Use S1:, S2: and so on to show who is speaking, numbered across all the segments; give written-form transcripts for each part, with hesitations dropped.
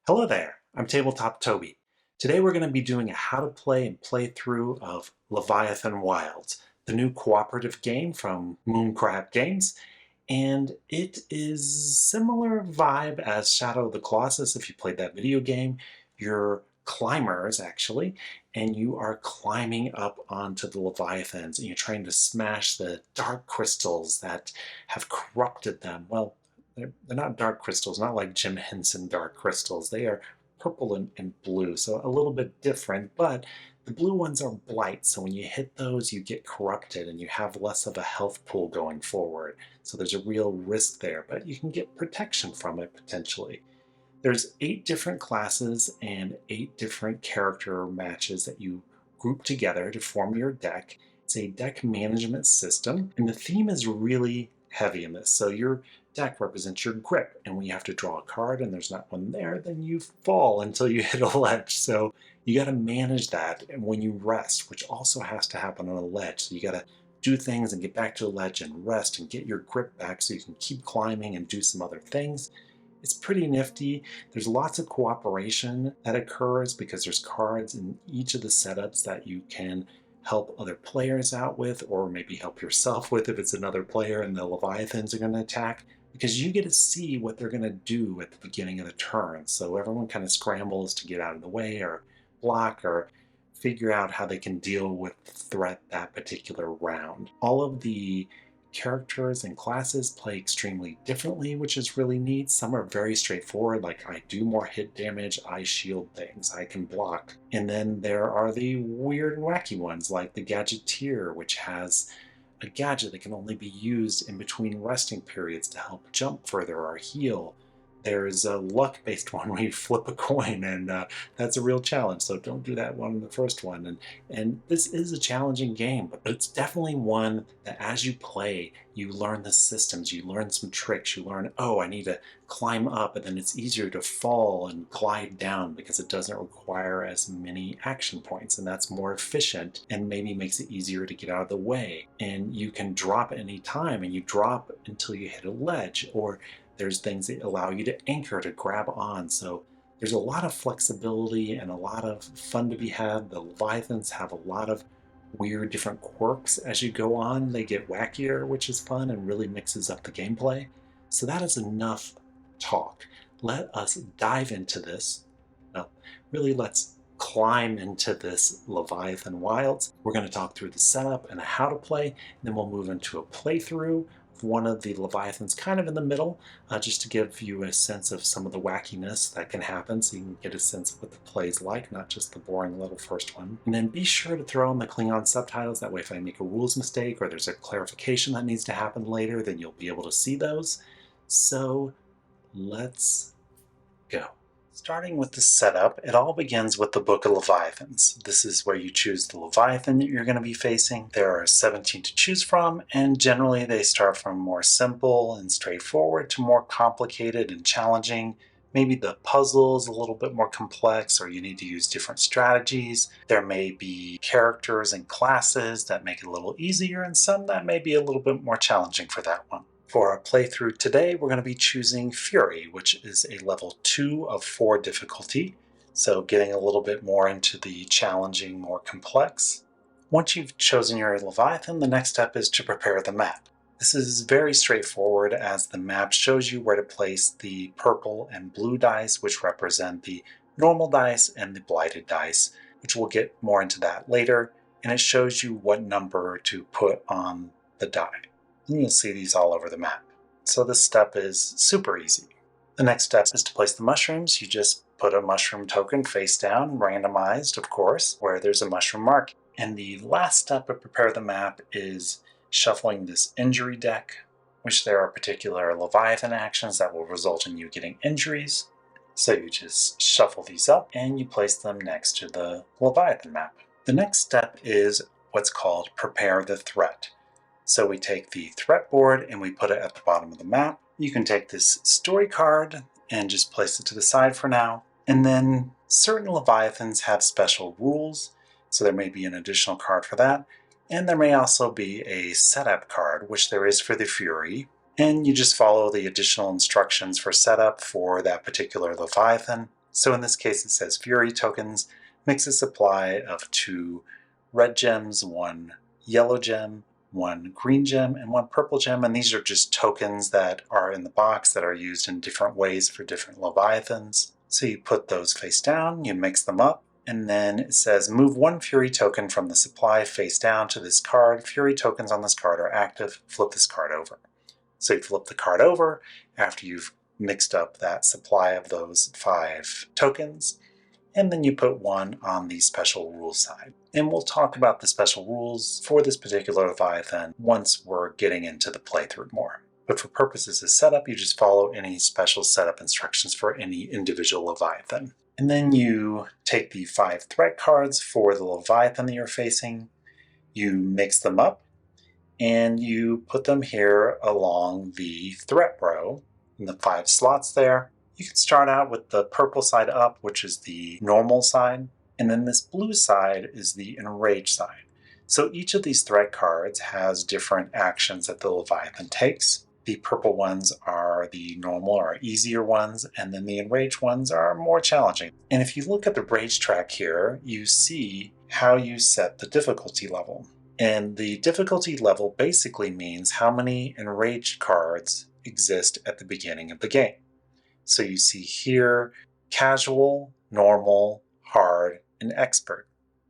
S1: Hello there, I'm Tabletop Toby. Today we're going to be doing a how to play and playthrough of Leviathan Wilds, the new cooperative game from Mooncrab Games, and it is similar vibe as Shadow of the Colossus if you played that video game. You're climbers actually, and you are climbing up onto the Leviathans and you're trying to smash the dark crystals that have corrupted them. Well, they're not dark crystals, not like Jim Henson dark crystals. They are purple and blue, so a little bit different, but the blue ones are blight, so when you hit those, you get corrupted and you have less of a health pool going forward. So there's a real risk there, but you can get protection from it potentially. There's 8 different classes and 8 different character matches that you group together to form your deck. It's a deck management system, and the theme is really heavy in this. So your deck represents your grip, and when you have to draw a card and there's not one there, then you fall until you hit a ledge. So you got to manage that when you rest, which also has to happen on a ledge. So you got to do things and get back to a ledge and rest and get your grip back so you can keep climbing and do some other things. It's pretty nifty. There's lots of cooperation that occurs because there's cards in each of the setups that you can help other players out with, or maybe help yourself with if it's another player and the Leviathans are going to attack, because you get to see what they're going to do at the beginning of the turn. So everyone kind of scrambles to get out of the way or block or figure out how they can deal with the threat that particular round. All of the characters and classes play extremely differently, which is really neat. Some are very straightforward, like I do more hit damage, I shield things, I can block. And then there are the weird and wacky ones, like the Gadgeteer, which has a gadget that can only be used in between resting periods to help jump further or heal. There's a luck-based one where you flip a coin, and that's a real challenge, so don't do that one in the first one. And this is a challenging game, but it's definitely one that as you play, you learn the systems, you learn some tricks, you learn, oh, I need to climb up, and then it's easier to fall and glide down because it doesn't require as many action points, and that's more efficient and maybe makes it easier to get out of the way. And you can drop at any time, and you drop until you hit a ledge, or there's things that allow you to anchor to grab on. So there's a lot of flexibility and a lot of fun to be had. The Leviathans have a lot of weird different quirks as you go on. They get wackier, which is fun and really mixes up the gameplay. So that is enough talk. Let us dive into this. Well, really, let's climb into this Leviathan Wilds. We're going to talk through the setup and how to play, and then we'll move into a playthrough of one of the Leviathans kind of in the middle, just to give you a sense of some of the wackiness that can happen so you can get a sense of what the play is like, not just the boring little first one. And then be sure to throw in the Klingon subtitles, that way if I make a rules mistake or there's a clarification that needs to happen later, then you'll be able to see those. So let's go. Starting with the setup, it all begins with the Book of Leviathans. This is where you choose the Leviathan that you're going to be facing. There are 17 to choose from, and generally they start from more simple and straightforward to more complicated and challenging. Maybe the puzzle is a little bit more complex, or you need to use different strategies. There may be characters and classes that make it a little easier, and some that may be a little bit more challenging for that one. For our playthrough today, we're going to be choosing Fury, which is a level 2 of 4 difficulty, so getting a little bit more into the challenging, more complex. Once you've chosen your Leviathan, the next step is to prepare the map. This is very straightforward, as the map shows you where to place the purple and blue dice, which represent the normal dice and the blighted dice, which we'll get more into that later, and it shows you what number to put on the die. And you'll see these all over the map. So this step is super easy. The next step is to place the mushrooms. You just put a mushroom token face down, randomized, of course, where there's a mushroom mark. And the last step to prepare the map is shuffling this injury deck, which there are particular Leviathan actions that will result in you getting injuries. So you just shuffle these up and you place them next to the Leviathan map. The next step is what's called prepare the threat. So we take the threat board and we put it at the bottom of the map. You can take this story card and just place it to the side for now. And then certain Leviathans have special rules, so there may be an additional card for that. And there may also be a setup card, which there is for the Fury. And you just follow the additional instructions for setup for that particular Leviathan. So in this case, it says Fury tokens, mix a supply of 2 red gems, 1 yellow gem, 1 green gem, and 1 purple gem. And these are just tokens that are in the box that are used in different ways for different Leviathans. So you put those face down, you mix them up, and then it says move 1 Fury token from the supply face down to this card. Fury tokens on this card are active. Flip this card over. So you flip the card over after you've mixed up that supply of those 5 tokens, and then you put 1 on the special rules side. And we'll talk about the special rules for this particular Leviathan once we're getting into the playthrough more. But for purposes of setup, you just follow any special setup instructions for any individual Leviathan. And then you take the 5 threat cards for the Leviathan that you're facing, you mix them up, and you put them here along the threat row in the 5 slots there. You can start out with the purple side up, which is the normal side, and then this blue side is the enraged side. So each of these threat cards has different actions that the Leviathan takes. The purple ones are the normal or easier ones, and then the enraged ones are more challenging. And if you look at the rage track here, you see how you set the difficulty level. And the difficulty level basically means how many enraged cards exist at the beginning of the game. So you see here, casual, normal, hard, and expert.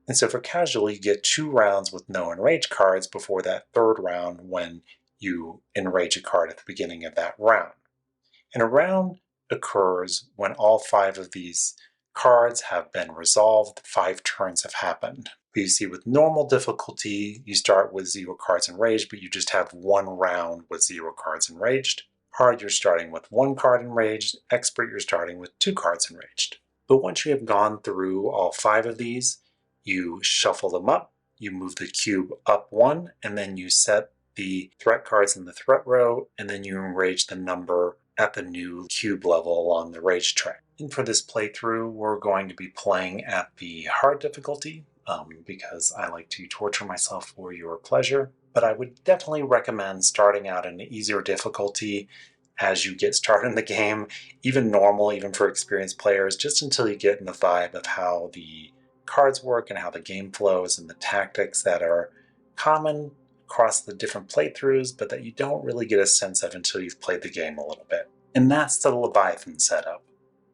S1: And so for casual, you get 2 rounds with no enraged cards before that 3rd round when you enrage a card at the beginning of that round. And a round occurs when all 5 of these cards have been resolved, 5 turns have happened. But you see with normal difficulty, you start with 0 cards enraged, but you just have 1 round with 0 cards enraged. Hard, you're starting with 1 card enraged. Expert, you're starting with 2 cards enraged. But once you have gone through all 5 of these, you shuffle them up, you move the cube up 1, and then you set the threat cards in the threat row, and then you enrage the number at the new cube level along the rage track. And for this playthrough, we're going to be playing at the hard difficulty, because I like to torture myself for your pleasure. But I would definitely recommend starting out in an easier difficulty as you get started in the game, even normal, even for experienced players, just until you get in the vibe of how the cards work and how the game flows and the tactics that are common across the different playthroughs, but that you don't really get a sense of until you've played the game a little bit. And that's the Leviathan setup.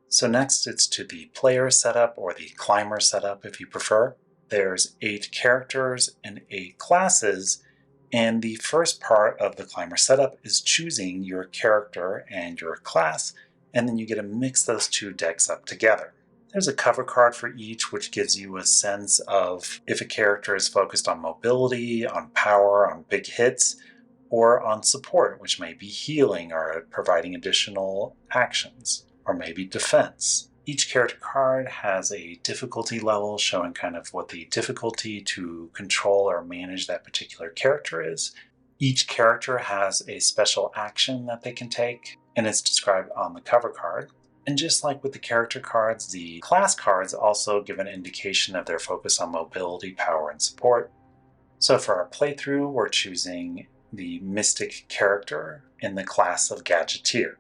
S1: So next it's to the player setup, or the climber setup if you prefer. There's 8 characters and 8 classes, and the first part of the climber setup is choosing your character and your class, and then you get to mix those 2 decks up together. There's a cover card for each, which gives you a sense of if a character is focused on mobility, on power, on big hits, or on support, which may be healing or providing additional actions, or maybe defense. Each character card has a difficulty level showing kind of what the difficulty to control or manage that particular character is. Each character has a special action that they can take, and it's described on the cover card. And just like with the character cards, the class cards also give an indication of their focus on mobility, power, and support. So for our playthrough, we're choosing the Mystic character in the class of Gadgeteer.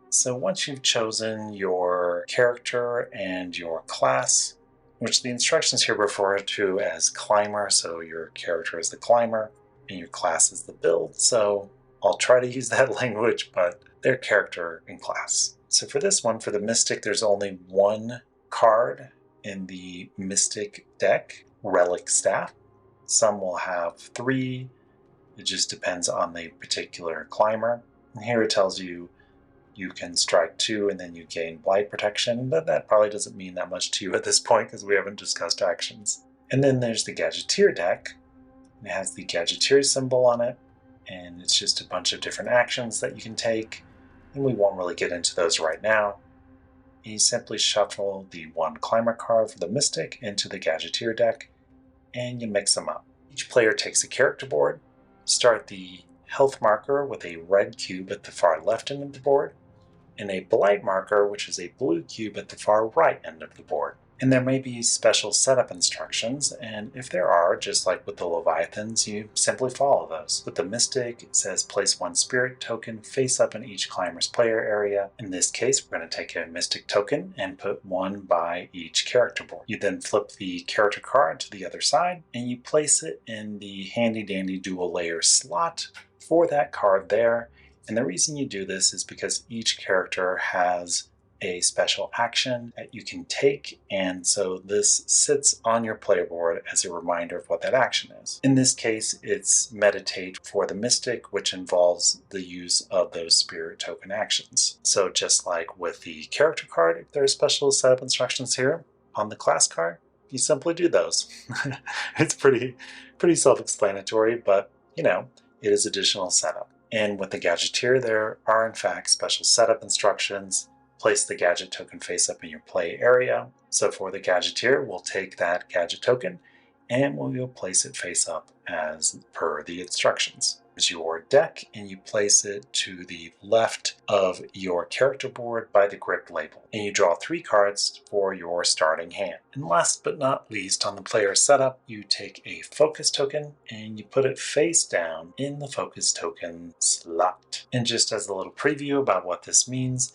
S1: So once you've chosen your character and your class, which the instructions here refer to as climber, so your character is the climber and your class is the build, so I'll try to use that language, but they're character and class. So for this one, for the Mystic, there's only 1 card in the Mystic deck, Relic Staff. Some will have 3, it just depends on the particular climber. And here it tells you you can strike 2 and then you gain blight protection, but that probably doesn't mean that much to you at this point because we haven't discussed actions. And then there's the Gadgeteer deck. It has the Gadgeteer symbol on it, and it's just a bunch of different actions that you can take, and we won't really get into those right now. You simply shuffle the 1 climber card for the Mystic into the Gadgeteer deck, and you mix them up. Each player takes a character board. Start the health marker with a red cube at the far left end of the board, and a blight marker, which is a blue cube at the far right end of the board. And there may be special setup instructions, and if there are, just like with the Leviathans, you simply follow those. With the Mystic, it says place 1 spirit token face up in each climber's player area. In this case, we're going to take a Mystic token and put 1 by each character board. You then flip the character card to the other side, and you place it in the handy-dandy dual layer slot for that card there. And the reason you do this is because each character has a special action that you can take, and so this sits on your player board as a reminder of what that action is. In this case, it's meditate for the Mystic, which involves the use of those spirit token actions. So just like with the character card, if there are special setup instructions here on the class card, you simply do those. It's pretty self-explanatory, but it is additional setup. And with the Gadgeteer, there are in fact special setup instructions. Place the gadget token face up in your play area. So for the Gadgeteer, we'll take that gadget token and we'll place it face up as per the instructions. Here's your deck, and you place it to the left of your character board by the grip label. And you draw 3 cards for your starting hand. And last but not least, on the player setup, you take a focus token and you put it face down in the focus token slot. And just as a little preview about what this means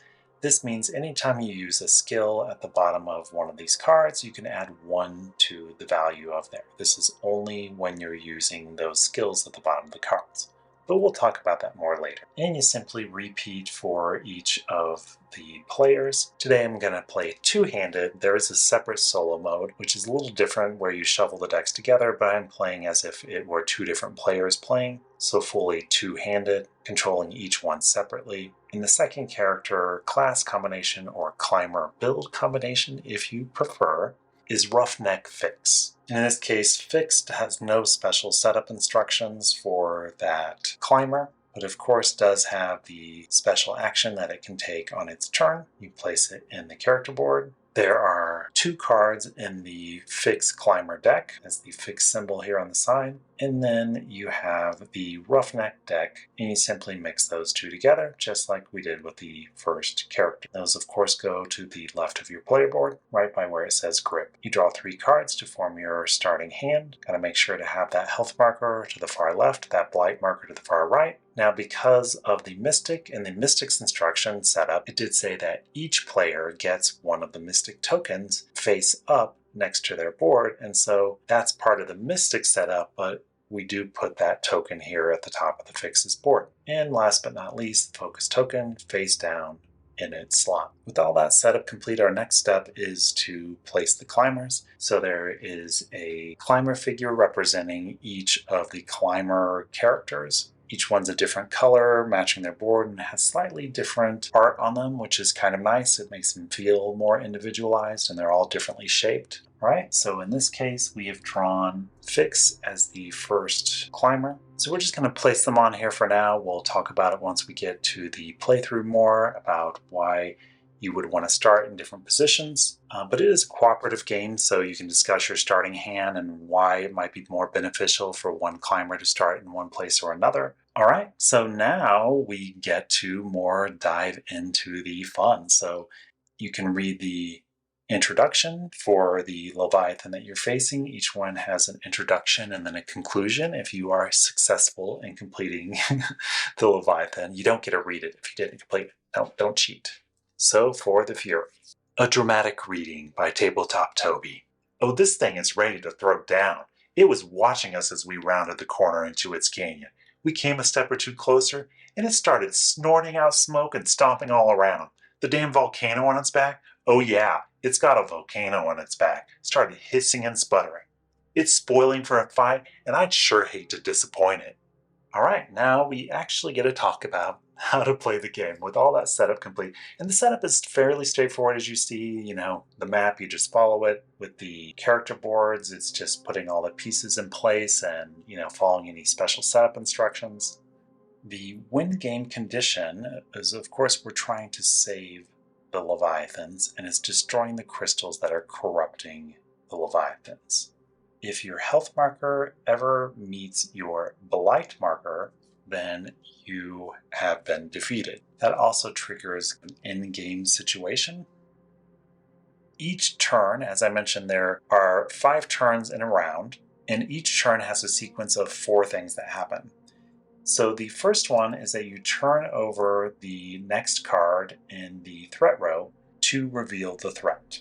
S1: anytime you use a skill at the bottom of one of these cards, you can add 1 to the value of there. This is only when you're using those skills at the bottom of the cards. But we'll talk about that more later. And you simply repeat for each of the players. Today I'm going to play two-handed. There is a separate solo mode, which is a little different where you shuffle the decks together, but I'm playing as if it were 2 different players playing. So fully two-handed, controlling each one separately. In the second character, class combination or climber build combination, if you prefer, is Roughneck Fix. In this case, Fixed has no special setup instructions for that climber, but of course does have the special action that it can take on its turn. You place it in the character board. There are 2 cards in the Fix Climber deck, as the Fix symbol here on the side, and then you have the Roughneck deck, and you simply mix those 2 together, just like we did with the first character. Those, of course, go to the left of your player board, right by where it says Grip. You draw 3 cards to form your starting hand. Gotta make sure to have that health marker to the far left, that blight marker to the far right. Now, because of the Mystic and the Mystic's instruction setup, it did say that each player gets one of the Mystic tokens face up next to their board, and so that's part of the Mystic setup, but we do put that token here at the top of the Fix's board. And last but not least, the Focus token face down in its slot. With all that setup complete, our next step is to place the climbers. So there is a climber figure representing each of the climber characters. Each one's a different color, matching their board, and has slightly different art on them, which is kind of nice. It makes them feel more individualized, and they're all differently shaped. All right, so in this case, we have drawn Fix as the first climber. So we're just going to place them on here for now. We'll talk about it once we get to the playthrough more about why you would want to start in different positions. But it is a cooperative game, so you can discuss your starting hand and why it might be more beneficial for one climber to start in one place or another. All right, so now we get to more dive into the fun. So you can read the introduction for the Leviathan that you're facing. Each one has an introduction and then a conclusion. If you are successful in completing the Leviathan, you don't get to read it if you didn't complete it. Don't cheat. So for the Fury. A dramatic reading by Tabletop Toby. Oh, this thing is ready to throw down. It was watching us as we rounded the corner into its canyon. We came a step or 2 closer, and it started snorting out smoke and stomping all around. The damn volcano on its back? Oh yeah, it's got a volcano on its back. Started hissing and sputtering. It's spoiling for a fight, and I'd sure hate to disappoint it. All right, now we actually get to talk about how to play the game with all that setup complete. And the setup is fairly straightforward, as you see. The map, you just follow it. With the character boards, it's just putting all the pieces in place and, following any special setup instructions. The win game condition is, of course, we're trying to save the Leviathans, and it's destroying the crystals that are corrupting the Leviathans. If your health marker ever meets your blight marker, then you have been defeated. That also triggers an in-game situation. each turn, as I mentioned, there are 5 turns in a round, and each turn has a sequence of 4 things that happen. So the first one is that you turn over the next card in the threat row to reveal the threat.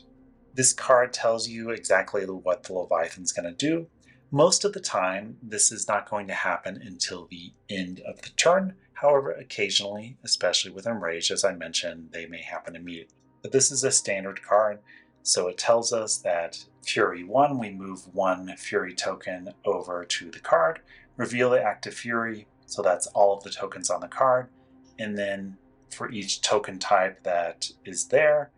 S1: This card tells you exactly what the Leviathan's going to do. Most of the time, this is not going to happen until the end of the turn. However, occasionally, especially with Enraged, as I mentioned, they may happen immediately. But this is a standard card, so it tells us that Fury 1, we move 1 Fury token over to the card, reveal the active Fury, so that's all of the tokens on the card, and then for each token type that is there,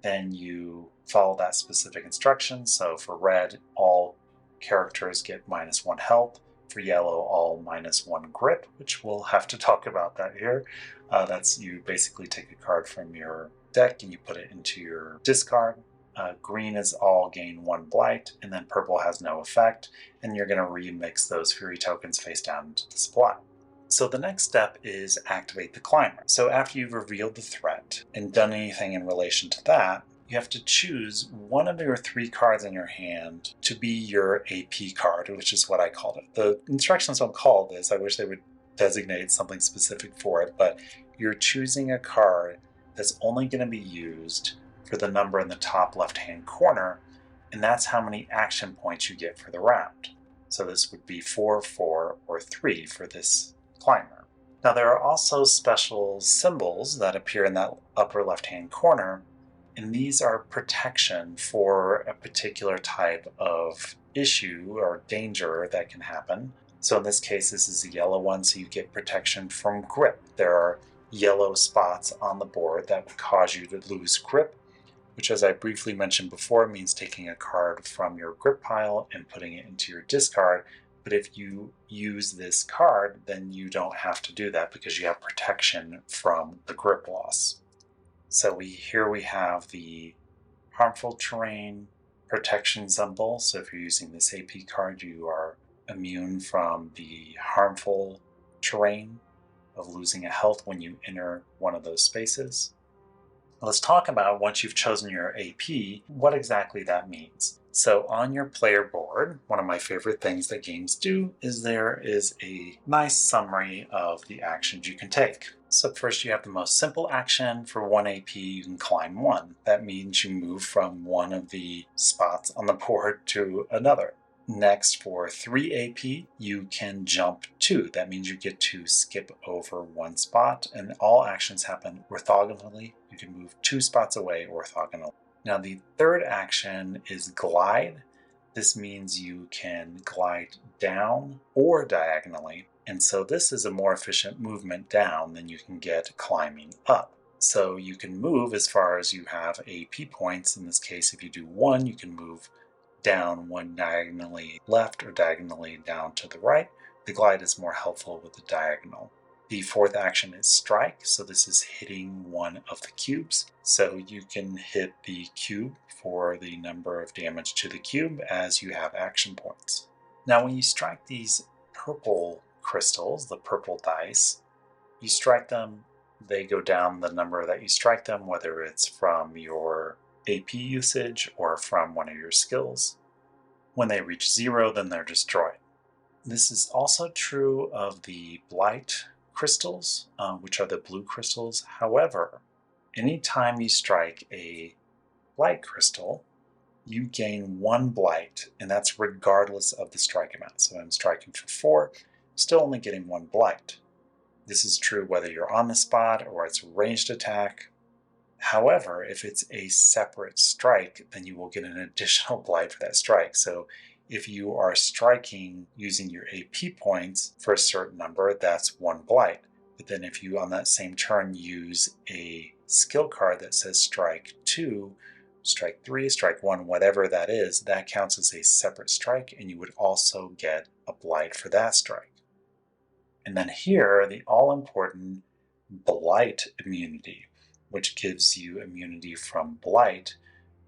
S1: then you follow that specific instruction. So for red, all characters get -1 health. For yellow, all -1 grip, which we'll have to talk about that here. That's you basically take a card from your deck and you put it into your discard. Green is all gain 1 blight, and then purple has no effect, and you're going to remix those Fury tokens face down into the supply. So the next step is activate the climber. So after you've revealed the threat and done anything in relation to that, you have to choose one of your 3 cards in your hand to be your AP card, which is what I called it. The instructions don't call this. I wish they would designate something specific for it, but you're choosing a card that's only going to be used for the number in the top left-hand corner, and that's how many action points you get for the round. So this would be 4, 4, or 3 for this climber. Now there are also special symbols that appear in that upper left-hand corner, and these are protection for a particular type of issue or danger that can happen. So in this case, this is a yellow one, so you get protection from grip. There are yellow spots on the board that would cause you to lose grip, which, as I briefly mentioned before, means taking a card from your grip pile and putting it into your discard. But if you use this card, then you don't have to do that because you have protection from the grip loss. So here we have the harmful terrain protection symbol. So if you're using this AP card, you are immune from the harmful terrain of losing a health when you enter one of those spaces. Let's talk about, once you've chosen your AP, what exactly that means. So on your player board, one of my favorite things that games do is there is a nice summary of the actions you can take. So first you have the most simple action. For 1 AP, you can climb 1. That means you move from one of the spots on the board to another. Next, for 3 AP, you can jump 2. That means you get to skip over 1 spot, and all actions happen orthogonally. You can move 2 spots away orthogonally. Now the third action is glide. This means you can glide down or diagonally, and so this is a more efficient movement down than you can get climbing up. So you can move as far as you have AP points. In this case, if you do 1, you can move down 1 diagonally left or diagonally down to the right. The glide is more helpful with the diagonal. The fourth action is strike, so this is hitting one of the cubes. So you can hit the cube for the number of damage to the cube as you have action points. Now when you strike these purple crystals, the purple dice, you strike them, they go down the number that you strike them, whether it's from your AP usage or from one of your skills. When they reach 0, then they're destroyed. This is also true of the blight crystals, which are the blue crystals. However, anytime you strike a blight crystal, you gain 1 blight, and that's regardless of the strike amount. So I'm striking for 4, still only getting 1 blight. This is true whether you're on the spot or it's a ranged attack. However, if it's a separate strike, then you will get an additional blight for that strike. So if you are striking using your AP points for a certain number, that's 1 blight. But then if you on that same turn use a skill card that says strike 2, strike 3, strike 1, whatever that is, that counts as a separate strike, and you would also get a blight for that strike. And then here, the all-important blight immunity, which gives you immunity from blight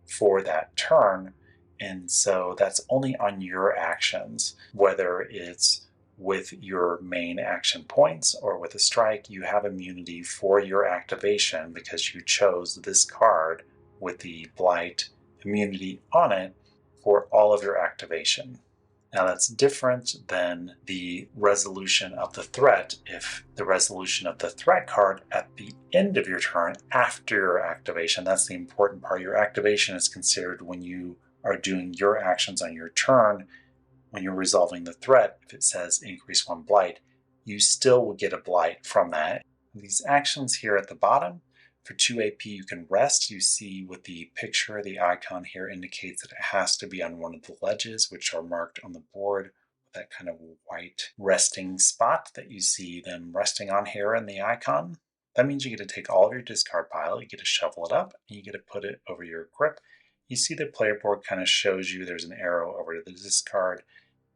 S1: for that turn. And so that's only on your actions, whether it's with your main action points or with a strike. You have immunity for your activation because you chose this card with the blight immunity on it for all of your activation. Now that's different than the resolution of the threat if the resolution of the threat card at the end of your turn after your activation. That's the important part. Your activation is considered when you are doing your actions on your turn. When you're resolving the threat, if it says increase 1 blight, you still will get a blight from that. These actions here at the bottom, for 2 AP you can rest. You see with the picture, the icon here indicates that it has to be on one of the ledges, which are marked on the board with that kind of white resting spot that you see them resting on here in the icon. That means you get to take all of your discard pile, you get to shovel it up, and you get to put it over your grip. You see the player board kind of shows you there's an arrow over to the discard,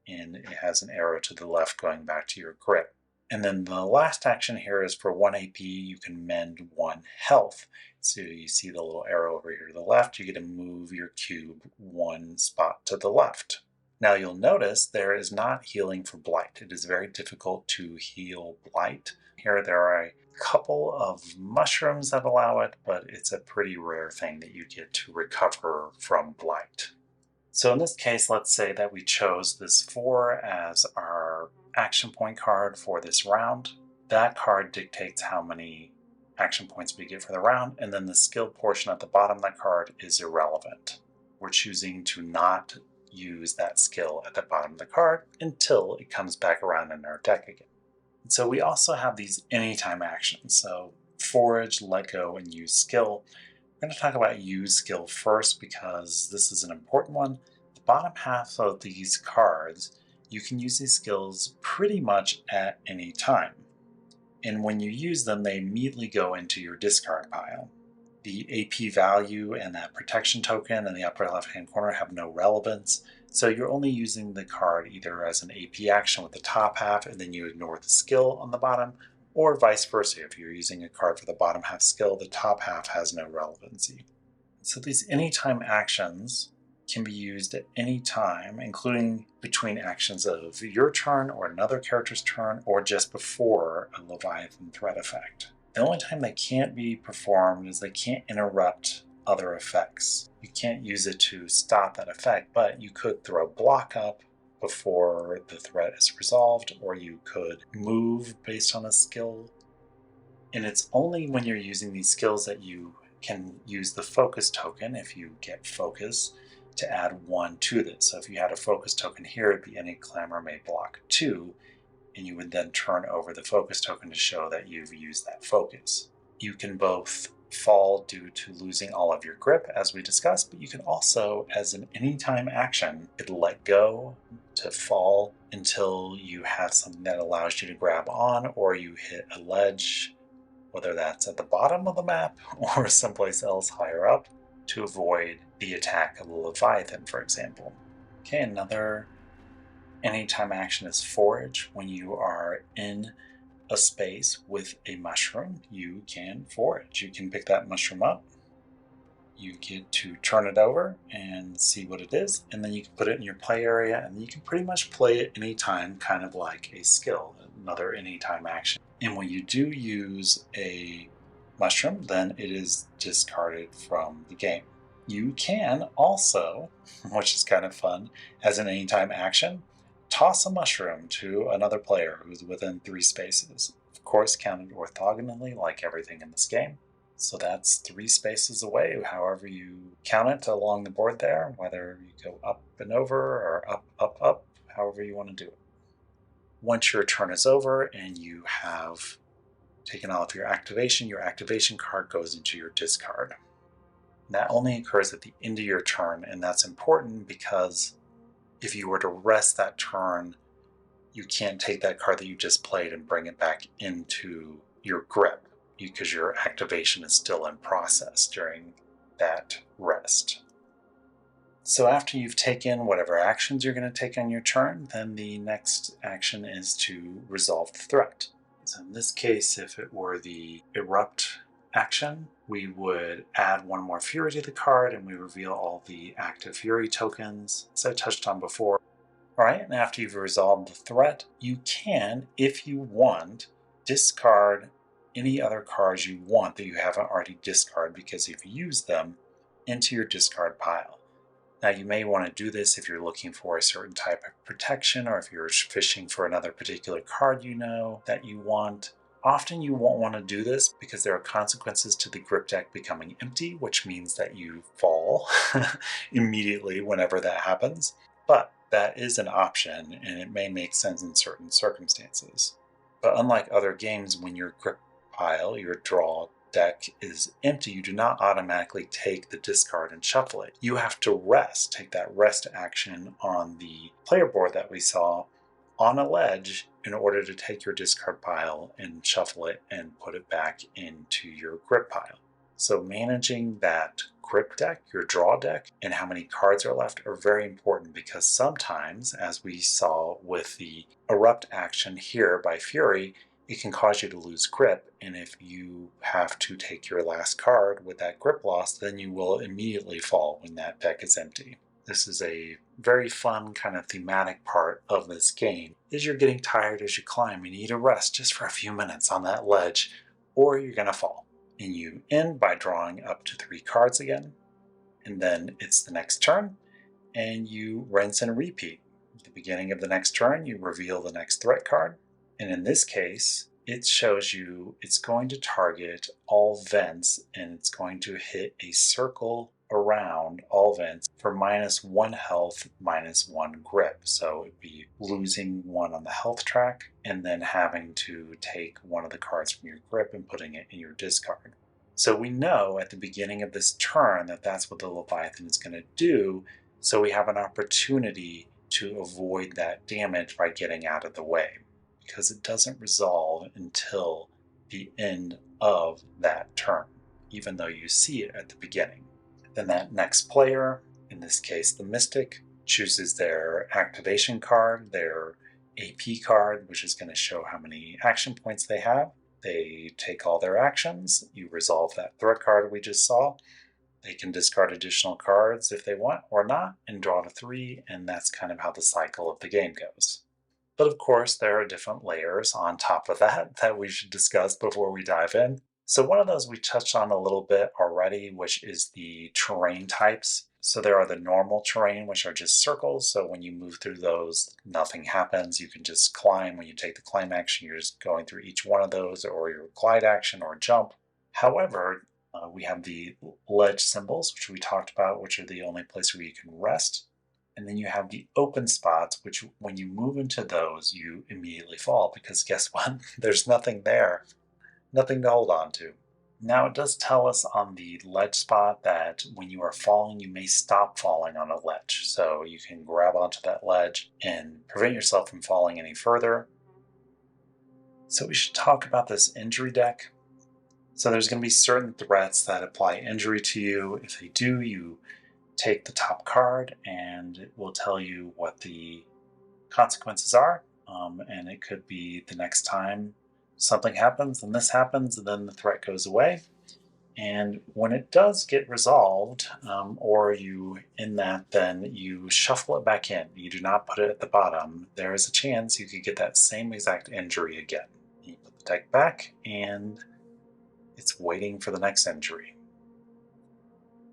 S1: and it has an arrow to the left going back to your grip. And then the last action here is for 1 AP, you can mend 1 health. So you see the little arrow over here to the left, you get to move your cube 1 spot to the left. Now you'll notice there is not healing for blight. It is very difficult to heal blight. Here there are a couple of mushrooms that allow it, but it's a pretty rare thing that you get to recover from blight. So in this case, let's say that we chose this 4 as our action point card for this round. That card dictates how many action points we get for the round, and then the skill portion at the bottom of that card is irrelevant. We're choosing to not use that skill at the bottom of the card until it comes back around in our deck again. And so we also have these anytime actions. So forage, let go, and use skill. We're going to talk about use skill first because this is an important one. The bottom half of these cards, you can use these skills pretty much at any time. And when you use them, they immediately go into your discard pile. The AP value and that protection token in the upper left-hand corner have no relevance. So you're only using the card either as an AP action with the top half and then you ignore the skill on the bottom, or vice versa. If you're using a card for the bottom half skill, the top half has no relevancy. So these anytime actions can be used at any time, including between actions of your turn or another character's turn, or just before a Leviathan threat effect. The only time they can't be performed is they can't interrupt other effects. You can't use it to stop that effect, but you could throw block up before the threat is resolved, or you could move based on a skill. And it's only when you're using these skills that you can use the focus token, if you get focus, to add 1 to this. So if you had a focus token here, it'd be any clamor may block 2, and you would then turn over the focus token to show that you've used that focus. You can both fall due to losing all of your grip, as we discussed, but you can also, as an anytime action, let go to fall until you have something that allows you to grab on, or you hit a ledge, whether that's at the bottom of the map or someplace else higher up, to avoid the attack of the Leviathan, for example. Okay, another anytime action is forage. When you are in a space with a mushroom, you can forage. You can pick that mushroom up, you get to turn it over and see what it is, and then you can put it in your play area, and you can pretty much play it anytime, kind of like a skill, another anytime action. And when you do use a mushroom, then it is discarded from the game. You can also, which is kind of fun, as an anytime action, toss a mushroom to another player who's within 3 spaces. Of course, counted orthogonally like everything in this game. So that's 3 spaces away, however you count it along the board there, whether you go up and over or up, up, up, however you want to do it. Once your turn is over and you have taken all of your activation card goes into your discard. That only occurs at the end of your turn, and that's important because if you were to rest that turn, you can't take that card that you just played and bring it back into your grip because your activation is still in process during that rest. So after you've taken whatever actions you're going to take on your turn, then the next action is to resolve the threat. So in this case, if it were the erupt action, we would add 1 more fury to the card and we reveal all the active fury tokens, as I touched on before. All right, and after you've resolved the threat, you can, if you want, discard any other cards you want that you haven't already discarded, because if you use them, into your discard pile. Now you may want to do this if you're looking for a certain type of protection or if you're fishing for another particular card you know that you want. Often you won't want to do this because there are consequences to the grip deck becoming empty, which means that you fall immediately whenever that happens. But that is an option and it may make sense in certain circumstances. But unlike other games, when your grip pile, your draw deck is empty, you do not automatically take the discard and shuffle it. You have to rest, take that rest action on the player board that we saw on a ledge in order to take your discard pile and shuffle it and put it back into your grip pile. So managing that grip deck, your draw deck, and how many cards are left are very important because sometimes, as we saw with the erupt action here by Fury, it can cause you to lose grip, and if you have to take your last card with that grip loss, then you will immediately fall when that deck is empty. This is a very fun kind of thematic part of this game. Is you're getting tired as you climb, you need a rest just for a few minutes on that ledge, or you're going to fall. And you end by drawing up to 3 cards again, and then it's the next turn, and you rinse and repeat. At the beginning of the next turn, you reveal the next threat card, and in this case, it shows you it's going to target all vents, and it's going to hit a circle around all vents for -1 health, -1 grip. So it'd be losing 1 on the health track and then having to take one of the cards from your grip and putting it in your discard. So we know at the beginning of this turn that that's what the Leviathan is going to do, so we have an opportunity to avoid that damage by getting out of the way, because it doesn't resolve until the end of that turn, even though you see it at the beginning. Then that next player, in this case the Mystic, chooses their activation card, their AP card, which is going to show how many action points they have. They take all their actions, you resolve that threat card we just saw. They can discard additional cards if they want or not, and draw to 3, and that's kind of how the cycle of the game goes. But of course, there are different layers on top of that we should discuss before we dive in. So one of those we touched on a little bit already, which is the terrain types. So there are the normal terrain, which are just circles. So when you move through those, nothing happens. You can just climb. When you take the climb action, you're just going through each one of those, or your glide action or jump. However, we have the ledge symbols, which we talked about, which are the only place where you can rest. And then you have the open spots, which when you move into those, you immediately fall because guess what? There's nothing there, nothing to hold on to. Now it does tell us on the ledge spot that when you are falling, you may stop falling on a ledge. So you can grab onto that ledge and prevent yourself from falling any further. So we should talk about this injury deck. So there's going to be certain threats that apply injury to you. If they do, you take the top card and it will tell you what the consequences are. And it could be the next time something happens and this happens and then the threat goes away. And when it does get resolved, or you end that, then you shuffle it back in. You do not put it at the bottom. There is a chance you could get that same exact injury again. You put the deck back and it's waiting for the next injury.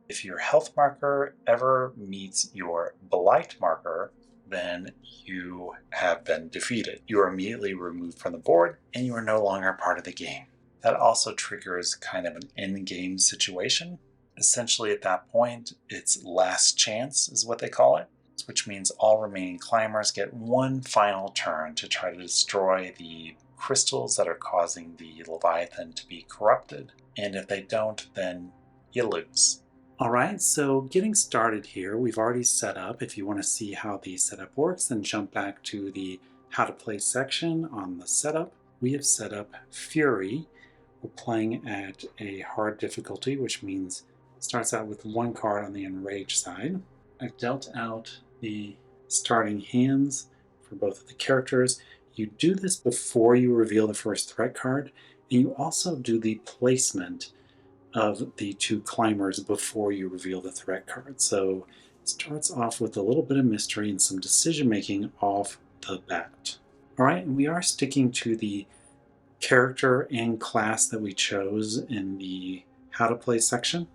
S1: If your health marker ever meets your blight marker, then you have been defeated. You are immediately removed from the board and you are no longer part of the game. That also triggers kind of an end-game situation. Essentially at that point, it's last chance is what they call it, which means all remaining climbers get one final turn to try to destroy the crystals that are causing the Leviathan to be corrupted. And if they don't, then you lose. All right, so getting started here, we've already set up. If you want to see how the setup works, then jump back to the how to play section on the setup. We have set up Fury. We're playing at a hard difficulty, which means it starts out with 1 card on the enraged side. I've dealt out the starting hands for both of the characters. You do this before you reveal the first threat card, and you also do the placement of the 2 climbers before you reveal the threat card. So it starts off with a little bit of mystery and some decision making off the bat. All right, and we are sticking to the character and class that we chose in the how to play section.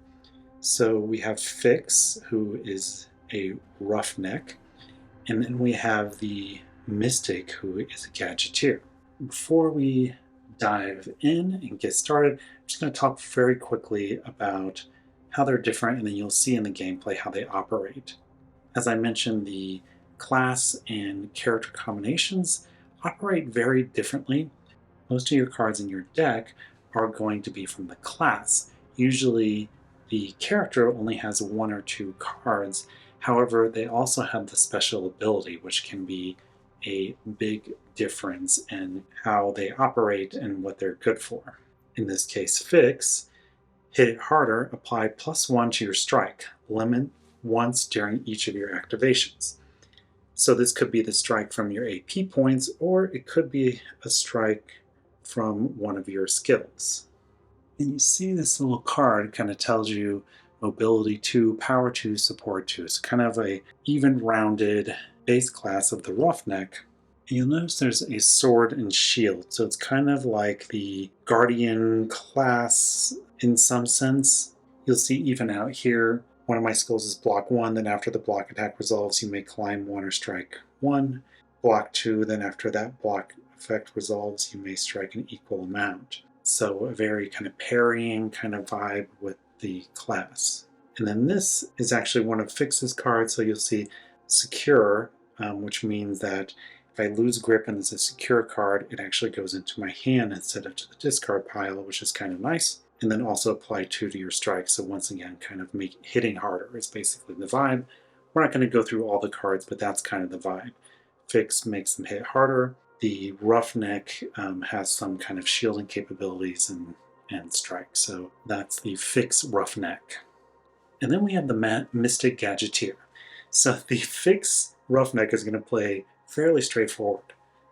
S1: So we have Fix, who is a roughneck, and then we have the Mystic, who is a gadgeteer. Before we dive in and get started, I'm just going to talk very quickly about how they're different, and then you'll see in the gameplay how they operate. As I mentioned, the class and character combinations operate very differently. Most of your cards in your deck are going to be from the class. Usually the character only has one or two cards. However, they also have the special ability, which can be a big difference in how they operate and what they're good for. In this case, Fix, hit it harder, apply +1 to your strike, limit once during each of your activations. So this could be the strike from your AP points, or it could be a strike from one of your skills. And you see this little card kind of tells you mobility 2, power 2, support 2. It's kind of a even rounded base class of the roughneck. And you'll notice there's a sword and shield. So it's kind of like the guardian class in some sense. You'll see even out here, one of my skills is block 1, then after the block attack resolves, you may climb 1 or strike 1. Block 2, then after that block effect resolves, you may strike an equal amount. So a very kind of parrying kind of vibe with the class. And then this is actually one of Fix's cards, so you'll see Secure, which means that if I lose grip and it's a secure card, it actually goes into my hand instead of to the discard pile, which is kind of nice. And then also apply 2 to your strike. So once again, kind of make hitting harder is basically the vibe. We're not going to go through all the cards, but that's kind of the vibe. Fix makes them hit harder. The roughneck has some kind of shielding capabilities and strike. So that's the Fix roughneck. And then we have the Mystic Gadgeteer. So the Fix roughneck is going to play fairly straightforward.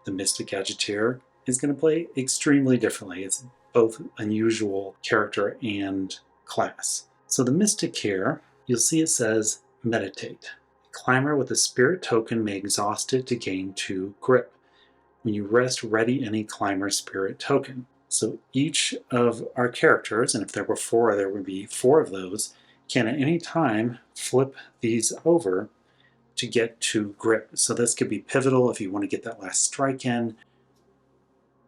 S1: The Mystic Gadgeteer is going to play extremely differently. It's both unusual character and class. So the Mystic here, you'll see it says Meditate. A climber with a spirit token may exhaust it to gain 2 grip. When you rest, ready any climber spirit token. So each of our characters, and if there were 4, there would be 4 of those, can at any time flip these over to get to grip. So this could be pivotal if you want to get that last strike in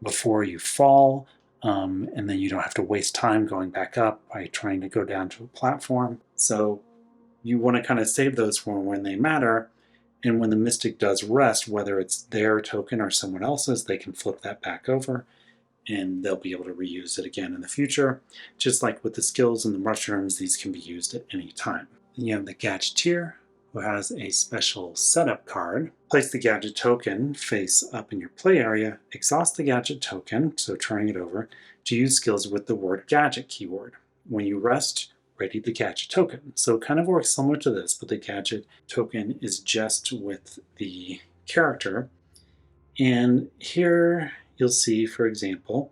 S1: before you fall, and then you don't have to waste time going back up by trying to go down to a platform. So you want to kind of save those for when they matter, and when the Mystic does rest, whether it's their token or someone else's, they can flip that back over and they'll be able to reuse it again in the future. Just like with the skills and the mushrooms, these can be used at any time. Then you have the Gadgeteer, who has a special setup card. Place the gadget token face up in your play area, exhaust the gadget token, so turning it over, to use skills with the word gadget keyword. When you rest, ready the gadget token. So it kind of works similar to this, but the gadget token is just with the character. And here you'll see, for example,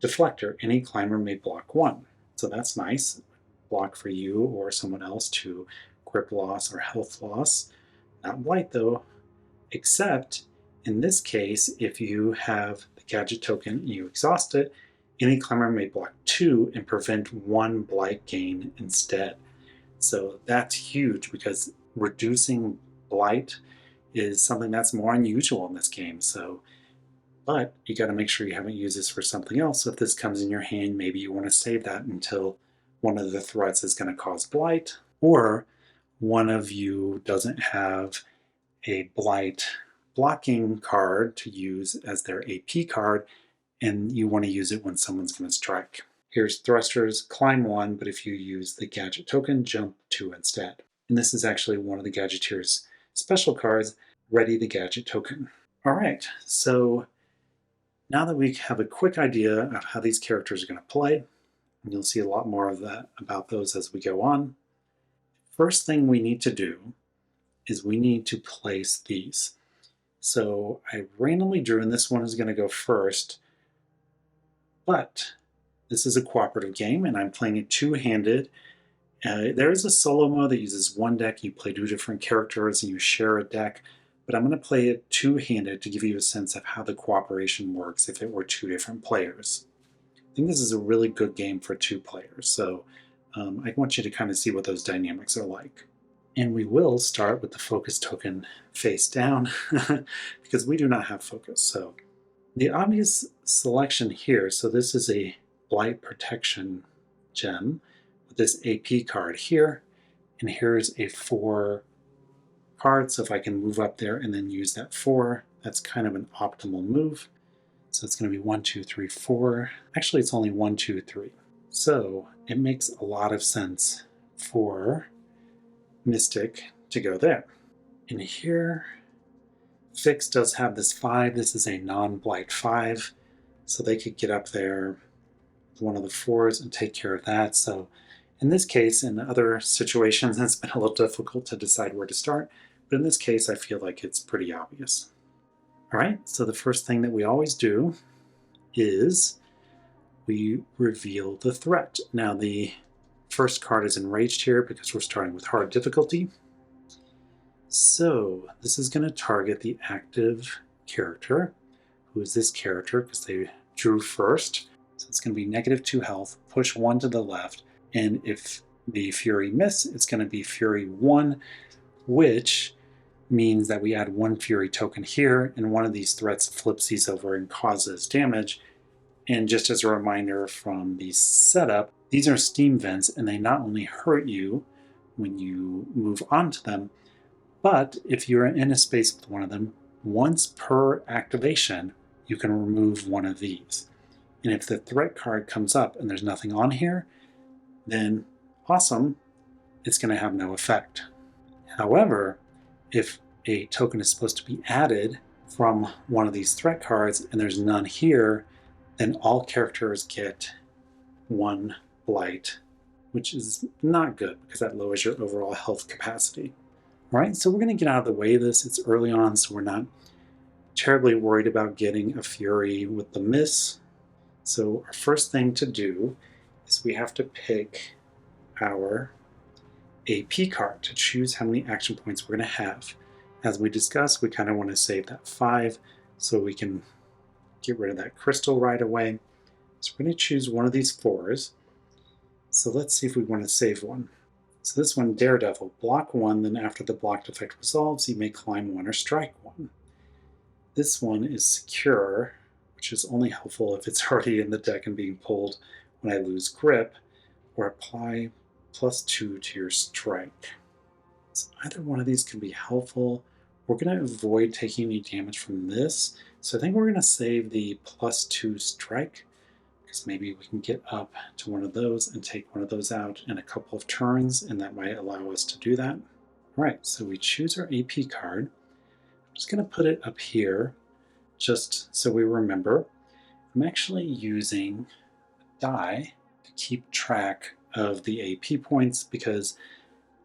S1: Deflector. Any climber may block 1. So that's nice. Block for you or someone else to grip loss or health loss. Not blight though, except in this case, if you have the gadget token and you exhaust it, any climber may block 2 and prevent 1 blight gain instead. So that's huge because reducing blight is something that's more unusual in this game. But you got to make sure you haven't used this for something else. So if this comes in your hand, maybe you want to save that until one of the threats is going to cause blight, or one of you doesn't have a blight blocking card to use as their AP card, and you want to use it when someone's going to strike. Here's thrusters, climb 1, but if you use the gadget token, jump 2 instead. And this is actually one of the Gadgeteer's special cards, ready the gadget token. All right, so now that we have a quick idea of how these characters are going to play, and you'll see a lot more of that about those as we go on, first thing we need to do is we need to place these. So I randomly drew, and this one is going to go first, but this is a cooperative game, and I'm playing it two-handed. There is a solo mode that uses one deck. You play 2 different characters, and you share a deck, but I'm going to play it two-handed to give you a sense of how the cooperation works if it were 2 different players. I think this is a really good game for 2 players, so I want you to kind of see what those dynamics are like. And we will start with the focus token face down because we do not have focus. So the obvious selection here, so this is a blight protection gem with this AP card here, and here's a 4 card. So if I can move up there and then use that 4, that's kind of an optimal move. So it's going to be 1, 2, 3, 4. Actually, it's only 1, 2, 3. So it makes a lot of sense for Mystic to go there. And here, Fix does have this 5. This is a non-blight 5. So they could get up there with one of the 4s and take care of that. So in this case, in other situations, it's been a little difficult to decide where to start. But in this case, I feel like it's pretty obvious. All right, so the first thing that we always do is we reveal the threat. Now the first card is enraged here because we're starting with hard difficulty. So this is going to target the active character, who is this character because they drew first. So it's going to be -2 health, push 1 to the left, and if the Fury miss, it's going to be Fury 1, which means that we add 1 Fury token here, and one of these threats flips these over and causes damage. And just as a reminder from the setup, these are steam vents, and they not only hurt you when you move onto them, but if you're in a space with one of them, once per activation, you can remove one of these. And if the threat card comes up and there's nothing on here, then awesome, it's going to have no effect. However, if a token is supposed to be added from one of these threat cards and there's none here, then all characters get 1 blight, which is not good because that lowers your overall health capacity. All right, so we're going to get out of the way of this. It's early on, so we're not terribly worried about getting a Fury with the miss. So our first thing to do is we have to pick our AP card to choose how many action points we're going to have. As we discussed, we kind of want to save that 5 so we can get rid of that crystal right away. So we're going to choose one of these 4s. So let's see if we want to save one. So this one, Daredevil, block 1, then after the blocked effect resolves, you may climb 1 or strike 1. This one is Secure, which is only helpful if it's already in the deck and being pulled when I lose grip, or apply +2 to your strike. So either one of these can be helpful. We're going to avoid taking any damage from this, so I think we're going to save the +2 strike, because maybe we can get up to one of those and take one of those out in a couple of turns, and that might allow us to do that. All right, so we choose our AP card. I'm just going to put it up here, just so we remember. I'm actually using a die to keep track of the AP points because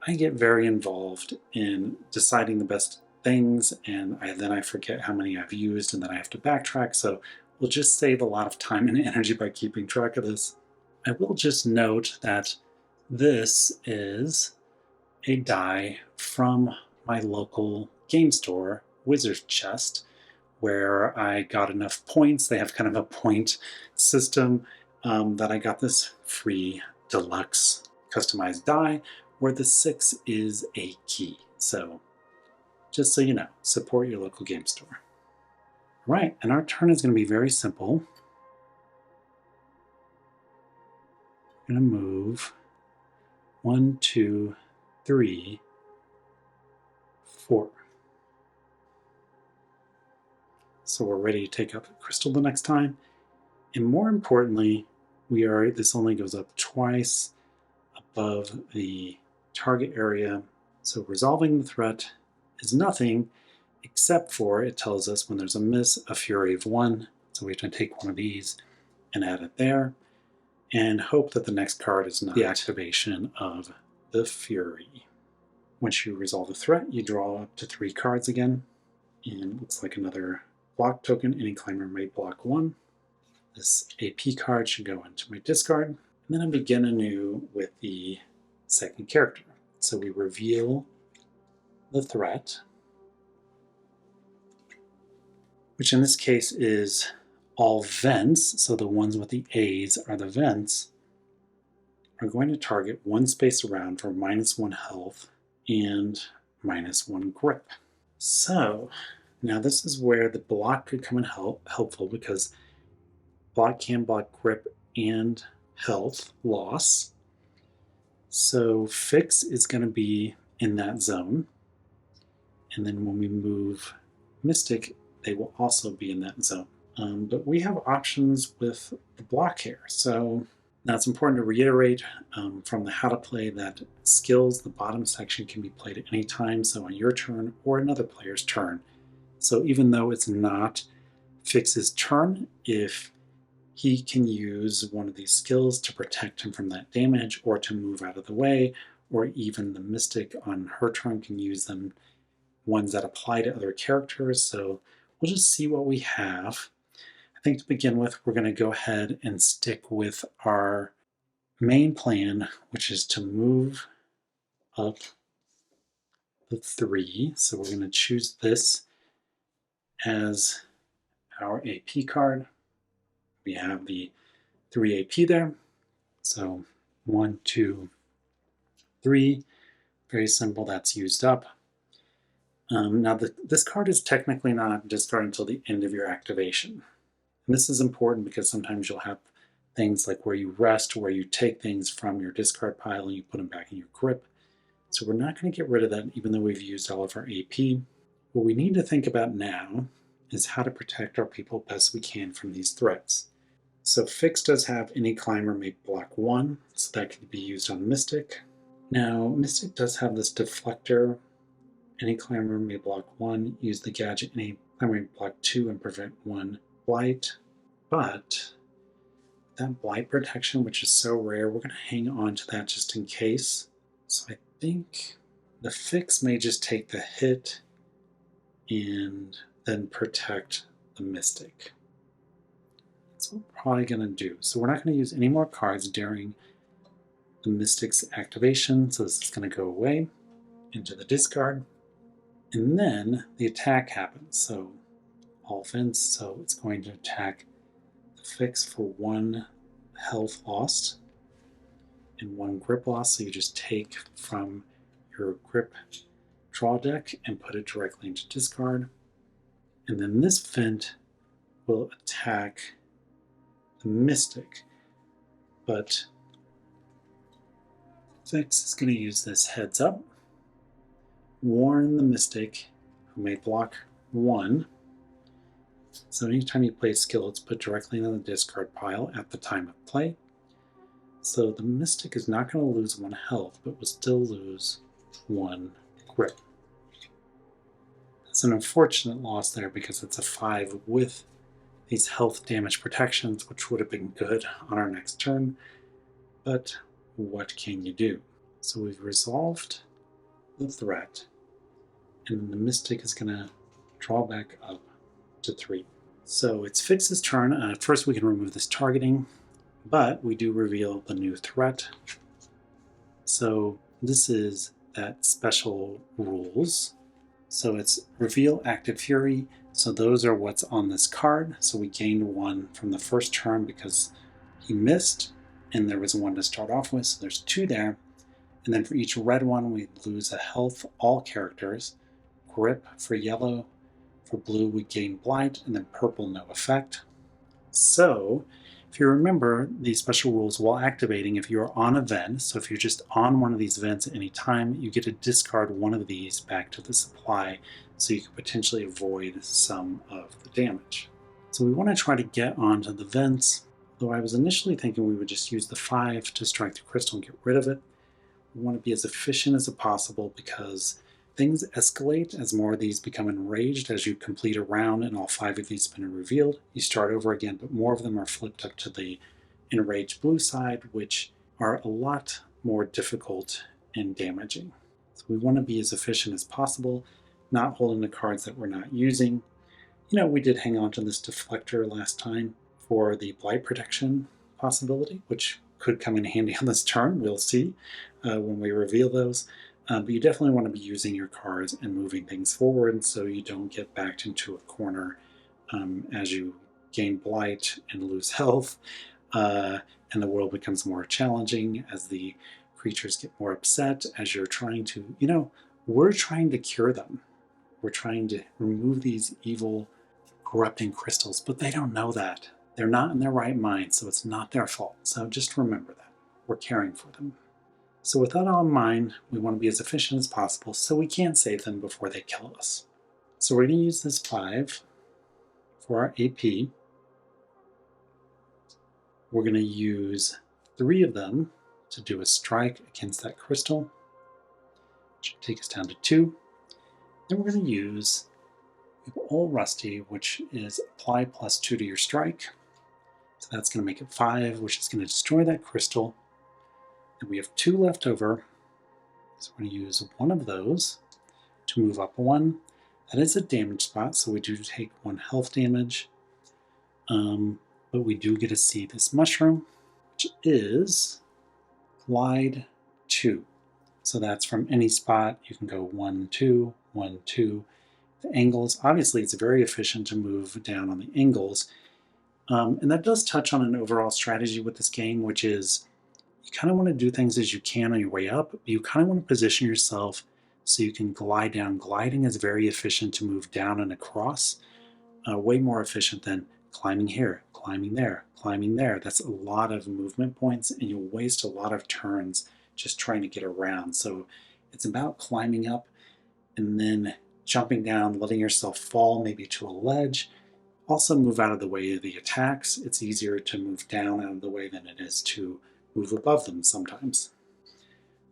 S1: I get very involved in deciding the best things, and then I forget how many I've used, and then I have to backtrack, so we'll just save a lot of time and energy by keeping track of this. I will just note that this is a die from my local game store, Wizard's Chest, where I got enough points. They have kind of a point system that I got this free deluxe customized die where the 6 is a key. So just so you know, support your local game store. All right, and our turn is going to be very simple. We're going to move 1, 2, 3, 4. So we're ready to take up the crystal the next time. And more importantly, this only goes up twice above the target area. So resolving the threat is nothing except for it tells us when there's a miss, a Fury of 1. So we have to take one of these and add it there and hope that the next card is not the activation of the Fury. Once you resolve the threat, you draw up to 3 cards again. And it looks like another block token. Any climber may block 1. This AP card should go into my discard. And then I begin anew with the second character. So we reveal the threat, which in this case is all vents. So the ones with the A's are the vents. are going to target one space around for -1 health and -1 grip. So now this is where the block could come in helpful, because block can block grip and health loss. So fix is going to be in that zone. And then when we move Mystic, they will also be in that zone. But we have options with the block here. So now it's important to reiterate from the how to play that skills, the bottom section can be played at any time, so on your turn or another player's turn. So even though it's not Fix's turn, if he can use one of these skills to protect him from that damage or to move out of the way, or even the Mystic on her turn can use them, ones that apply to other characters. So we'll just see what we have. I think to begin with, we're going to go ahead and stick with our main plan, which is to move up the 3. So we're going to choose this as our AP card. We have the 3 AP there. So 1, 2, 3. Very simple, that's used up. Now this card is technically not discarded until the end of your activation. And this is important because sometimes you'll have things like where you rest, where you take things from your discard pile and you put them back in your grip. So we're not going to get rid of that even though we've used all of our AP. What we need to think about now is how to protect our people best we can from these threats. So Fix does have any climber may block 1, so that can be used on Mystic. Now Mystic does have this deflector. Any climber may block 1, use the gadget, any climber may block 2 and prevent 1 blight. But that blight protection, which is so rare, we're going to hang on to that just in case. So I think the Fix may just take the hit and then protect the Mystic. That's what we're probably going to do. So we're not going to use any more cards during the Mystic's activation. So this is going to go away into the discard. And then the attack happens. So offense, so it's going to attack the Fix for 1 health lost and 1 grip loss. So you just take from your grip draw deck and put it directly into discard. And then this vent will attack the Mystic. But Fix is going to use this heads up, warn the Mystic, who may block 1. So anytime you play a skill, it's put directly into the discard pile at the time of play. So the Mystic is not going to lose 1 health, but will still lose 1 grip. It's an unfortunate loss there because it's a 5 with these health damage protections, which would have been good on our next turn. But what can you do? So we've resolved the threat, and the Mystic is going to draw back up to 3. So it's Fix's turn. First we can remove this targeting, but we do reveal the new threat. So this is that special rules. So it's reveal active fury. So those are what's on this card. So we gained 1 from the first turn because he missed, and there was 1 to start off with, so there's 2 there. And then for each red one, we lose a health, all characters. Grip for yellow. For blue, we gain blight, and then purple, no effect. So if you remember, these special rules while activating, if you're on a vent, so if you're just on one of these vents at any time, you get to discard 1 of these back to the supply, so you can potentially avoid some of the damage. So we want to try to get onto the vents, though I was initially thinking we would just use the 5 to strike the crystal and get rid of it. We want to be as efficient as possible because things escalate as more of these become enraged. As you complete a round and all 5 of these have been revealed, you start over again, but more of them are flipped up to the enraged blue side, which are a lot more difficult and damaging. So we want to be as efficient as possible, not holding the cards that we're not using. You know, we did hang on to this deflector last time for the blight protection possibility, which could come in handy on this turn. We'll see when we reveal those. But you definitely want to be using your cards and moving things forward so you don't get backed into a corner as you gain blight and lose health. and the world becomes more challenging as the creatures get more upset, as you're trying to, we're trying to cure them. We're trying to remove these evil, corrupting crystals, but they don't know that. They're not in their right mind, so it's not their fault. So just remember that. We're caring for them. So with that all in mind, we want to be as efficient as possible so we can save them before they kill us. So we're going to use this 5 for our AP. We're going to use 3 of them to do a strike against that crystal, which will take us down to 2. Then we're going to use Old Rusty, which is apply +2 to your strike. So that's going to make it 5, which is going to destroy that crystal. And we have 2 left over. So we're going to use 1 of those to move up 1. That is a damage spot, so we do take 1 health damage. But we do get to see this mushroom, which is glide 2. So that's from any spot. You can go 1, 2, 1, 2. The angles, obviously it's very efficient to move down on the angles. And that does touch on an overall strategy with this game, which is you kind of want to do things as you can on your way up. But you kind of want to position yourself so you can glide down. Gliding is very efficient to move down and across. Way more efficient than climbing here, climbing there, climbing there. That's a lot of movement points, and you'll waste a lot of turns just trying to get around. So it's about climbing up and then jumping down, letting yourself fall maybe to a ledge. Also move out of the way of the attacks. It's easier to move down out of the way than it is to move above them sometimes.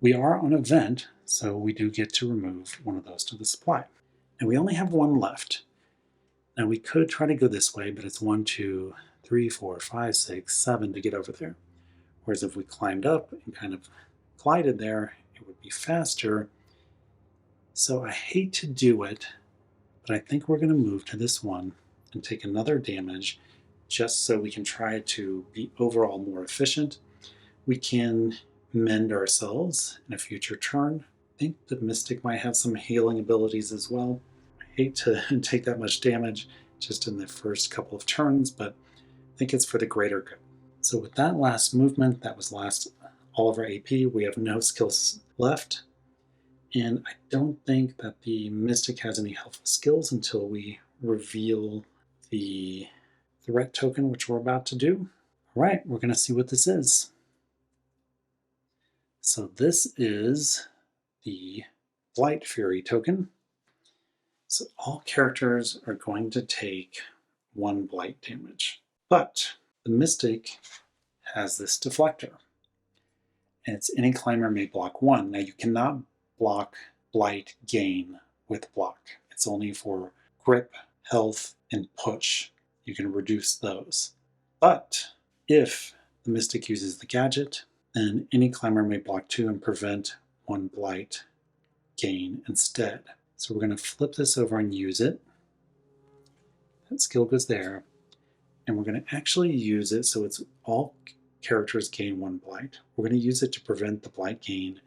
S1: We are on a vent, so we do get to remove one of those to the supply. And we only have 1 left. Now we could try to go this way, but it's 1, 2, 3, 4, 5, 6, 7 to get over there. Whereas if we climbed up and kind of glided there, it would be faster. So I hate to do it, but I think we're going to move to this one and take another damage just so we can try to be overall more efficient. We can mend ourselves in a future turn. I think the Mystic might have some healing abilities as well. I hate to take that much damage just in the first couple of turns, but I think it's for the greater good. So with that last movement, that was all of our AP. We have no skills left. And I don't think that the Mystic has any helpful skills until we reveal the threat token, which we're about to do. All right, we're going to see what this is. So this is the Blight Fury token. So all characters are going to take 1 blight damage. But the Mystic has this deflector. And it's any climber may block 1. Now you cannot block blight gain with block. It's only for grip, health, and push. You can reduce those. But if the Mystic uses the gadget, then any climber may block 2 and prevent 1 blight gain instead. So we're going to flip this over and use it. That skill goes there. And we're going to actually use it so it's all characters gain 1 blight. We're going to use it to prevent the blight gain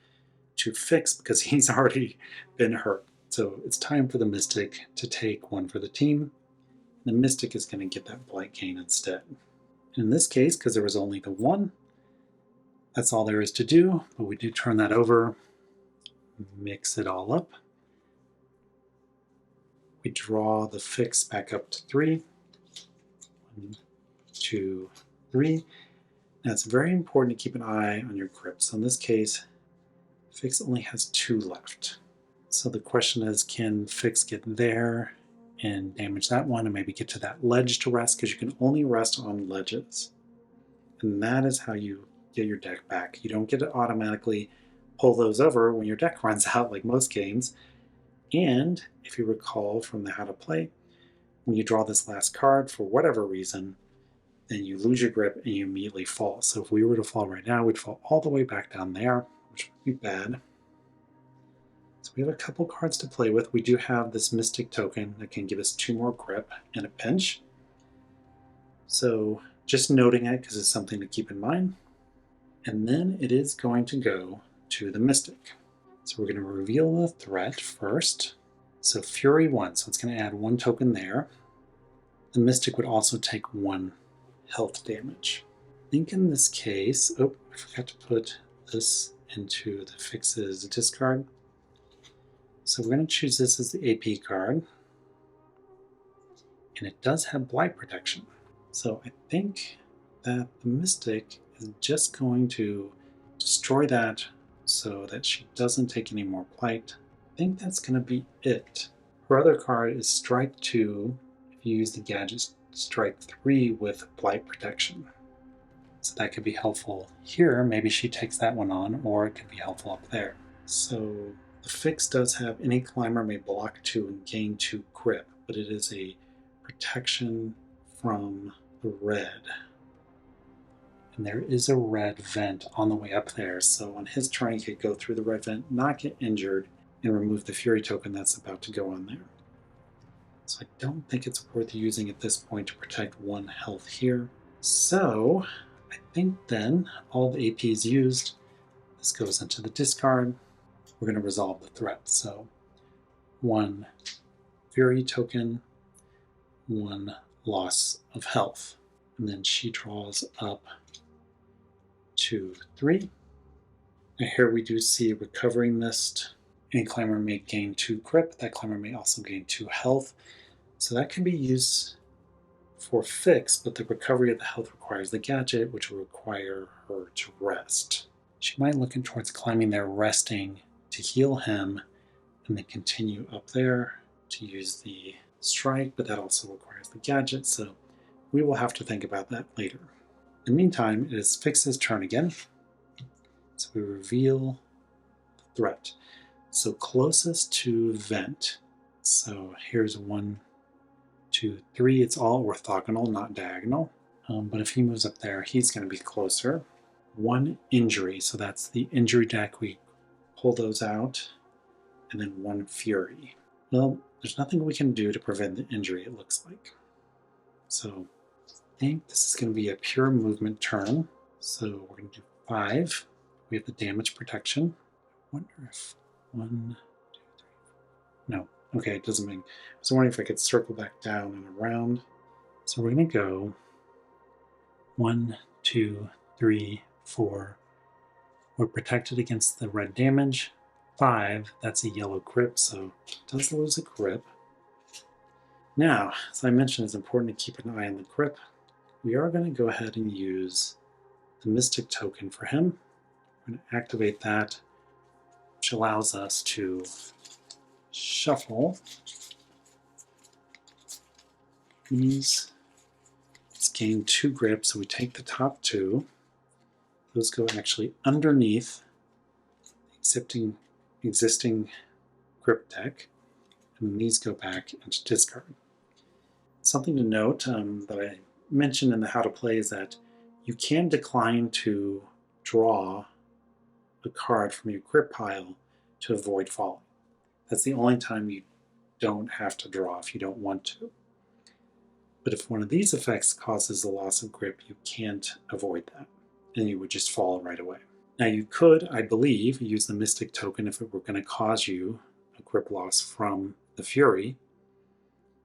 S1: to Fix because he's already been hurt. So it's time for the Mystic to take 1 for the team. The Mystic is going to get that blight gain instead. In this case, because there was only the 1, that's all there is to do, but we do turn that over, mix it all up. We draw the Fix back up to 3. 1, 2, 3. Now it's very important to keep an eye on your grip. So in this case, Fix only has 2 left. So the question is, can Fix get there and damage that one and maybe get to that ledge to rest? Because you can only rest on ledges. And that is how you get your deck back. You don't get to automatically pull those over when your deck runs out like most games. And if you recall from the How to Play, when you draw this last card for whatever reason, then you lose your grip and you immediately fall. So if we were to fall right now, we'd fall all the way back down there, which would be bad. So we have a couple cards to play with. We do have this Mystic token that can give us 2 more grip and a pinch. So just noting it because it's something to keep in mind. And then it is going to go to the Mystic. So we're going to reveal the threat first. So Fury 1, so it's going to add 1 token there. The Mystic would also take 1 health damage. think in this case, oh, I forgot to put this into the fixes discard. So we're going to choose this as the AP card. And it does have blight protection. So I think that the Mystic is just going to destroy that so that she doesn't take any more blight. I think that's going to be it. Her other card is Strike 2. If you use the gadget Strike 3 with blight protection. So that could be helpful here. Maybe she takes that one on, or it could be helpful up there. So the fix does have any climber may block 2 and gain 2 grip, but it is a protection from the red. And there is a red vent on the way up there, so on his turn he could go through the red vent, not get injured, and remove the Fury token that's about to go on there. So I don't think it's worth using at this point to protect 1 health here. So I think then all the AP is used. This goes into the discard. We're going to resolve the threat. So 1 Fury token, 1 loss of health. And then she draws up 2, 3. And here we do see Recovering Mist. Any climber may gain 2 grip. That climber may also gain 2 health. So that can be used for fix, but the recovery of the health requires the gadget, which will require her to rest. She might look towards climbing there, resting to heal him, and then continue up there to use the strike, but that also requires the gadget, so we will have to think about that later. In the meantime, it is Fix's turn again. So we reveal the threat. So closest to vent. So here's 1, 2, 3. It's all orthogonal, not diagonal. But if he moves up there, he's going to be closer. 1 injury, so that's the injury deck. We pull those out. And then 1 fury. Well, there's nothing we can do to prevent the injury, it looks like. So I think this is going to be a pure movement turn. So we're going to do 5. We have the damage protection. I wonder if 1, 2, 3. No. Okay, it doesn't make. I was wondering if I could circle back down and around. So we're going to go 1, 2, 3, 4. We're protected against the red damage. 5, that's a yellow grip, so it does lose a grip. Now, as I mentioned, it's important to keep an eye on the grip. We are going to go ahead and use the Mystic token for him. We're going to activate that, which allows us to shuffle these. It's gained 2 grips, so we take the top 2. Those go actually underneath the existing grip deck, and then these go back into discard. Something to note that I mentioned in the how to play is that you can decline to draw a card from your grip pile to avoid falling. That's the only time you don't have to draw if you don't want to. But if one of these effects causes the loss of grip, you can't avoid that, and you would just fall right away. Now you could, I believe, use the Mystic token if it were going to cause you a grip loss from the Fury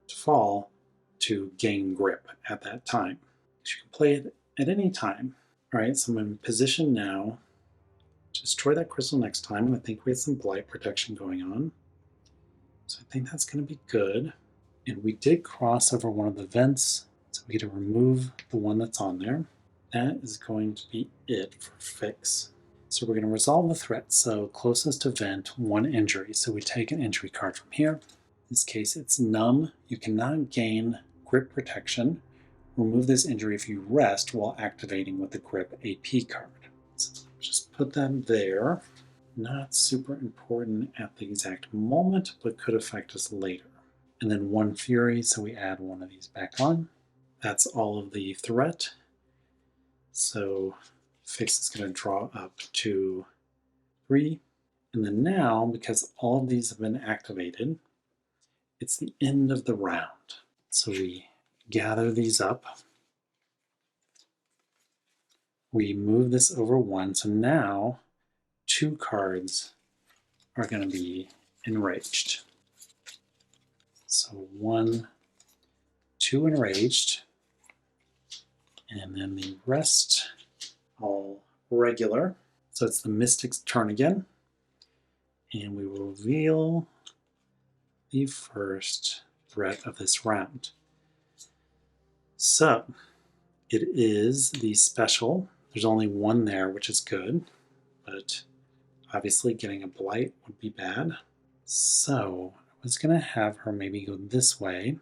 S1: to fall to gain grip at that time. So you can play it at any time. All right, so I'm in position now to destroy that crystal next time, and I think we have some blight protection going on. So I think that's going to be good. And we did cross over one of the vents, so we get to remove the one that's on there. That is going to be it for fix. So we're going to resolve the threat. So closest to vent, 1 injury. So we take an injury card from here. In this case, it's numb. You cannot gain grip protection. Remove this injury if you rest while activating with the grip AP card. So just put that there. Not super important at the exact moment, but could affect us later. And then 1 fury, so we add one of these back on. That's all of the threat. So fix is going to draw up to 3. And then now, because all of these have been activated, it's the end of the round. So we gather these up. We move this over 1. So now 2 cards are going to be enraged. So 1, 2 enraged. And then the rest all regular. So it's the Mystic's turn again. And we will reveal the first threat of this round. So it is the special. There's only one there, which is good, but obviously getting a blight would be bad. So I was going to have her maybe go this way,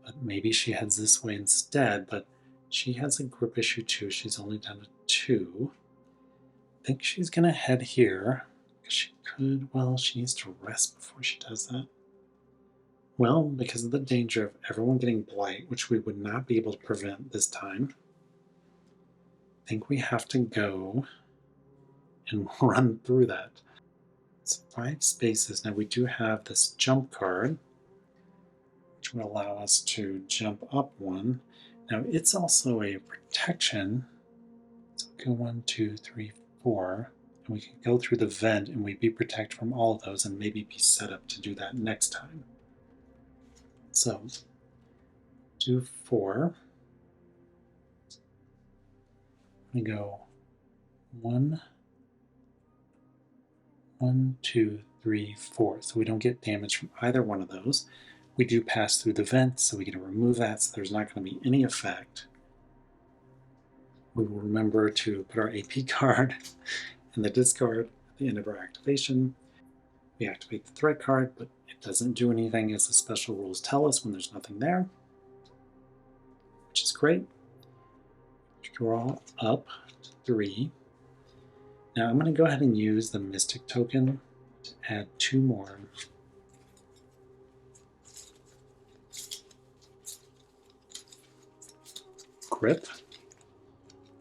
S1: but maybe she heads this way instead, but she has a grip issue too. She's only down to 2. I think she's going to head here, because she could, well, she needs to rest before she does that. Well, because of the danger of everyone getting blight, which we would not be able to prevent this time, I think we have to go and run through that. It's 5 spaces. Now we do have this jump card, which will allow us to jump up 1. Now it's also a protection. So go 1, 2, 3, 4, and we can go through the vent and we'd be protected from all of those and maybe be set up to do that next time. So do 4. We go 1, 1, 2, 3, 4. So we don't get damage from either one of those. We do pass through the vent, so we get to remove that, so there's not going to be any effect. We will remember to put our AP card in the discard at the end of our activation. We activate the threat card, but it doesn't do anything as the special rules tell us when there's nothing there, which is great. Draw up to 3. Now I'm going to go ahead and use the Mystic token to add 2 more. Grip,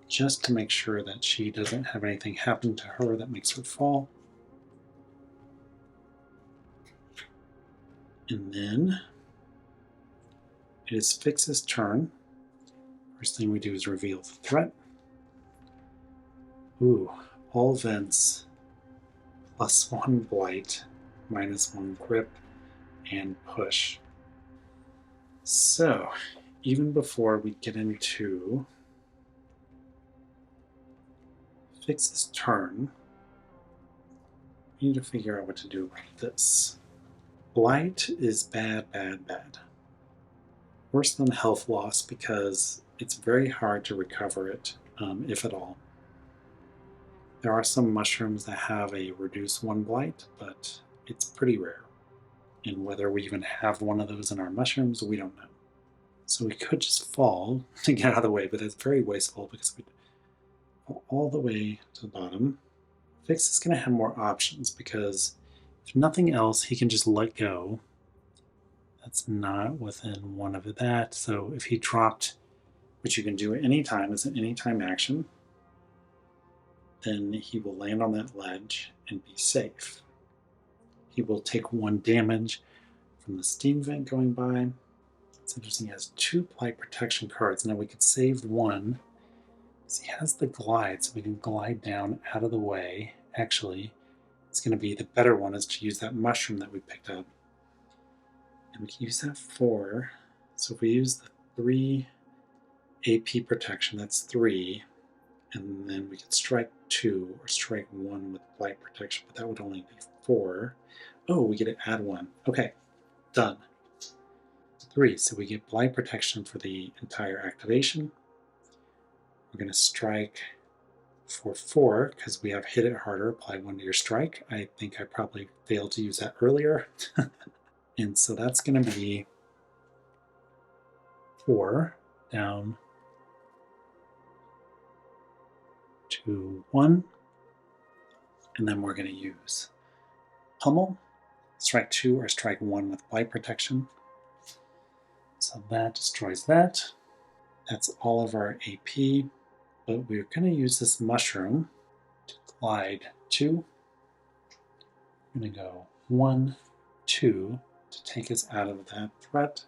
S1: just to make sure that she doesn't have anything happen to her that makes her fall. And then it is Fix's turn. First thing we do is reveal the threat. Ooh, all vents, +1 blight, -1 grip, and push. So, even before we get into Fix's turn, we need to figure out what to do about this. Blight is bad, bad, bad. Worse than health loss because it's very hard to recover it, if at all. There are some mushrooms that have a reduce 1 blight, but it's pretty rare. And whether we even have one of those in our mushrooms, we don't know. So we could just fall to get out of the way, but it's very wasteful because we fall all the way to the bottom. Fix is going to have more options because if nothing else, he can just let go. That's not within 1 of that. So if he dropped, which you can do at any time as an anytime action, then he will land on that ledge and be safe. He will take 1 damage from the steam vent going by. It's interesting, he has 2 blight protection cards. Now we could save 1, because he has the glide, so we can glide down out of the way. Actually, it's going to be the better one is to use that mushroom that we picked up. And we can use that 4. So if we use the 3 AP protection, that's 3. And then we could strike 2 or strike 1 with blight protection, but that would only be 4. Oh, we get to add 1. Okay, done. 3, so we get blight protection for the entire activation. We're going to strike for 4 because we have hit it harder, apply 1 to your strike. I think I probably failed to use that earlier. And so that's going to be 4 down to 1. And then we're going to use pummel, strike 2 or strike 1 with blight protection. So that destroys that. That's all of our AP, but we're going to use this mushroom to glide 2. I'm going to go 1, 2 to take us out of that threat.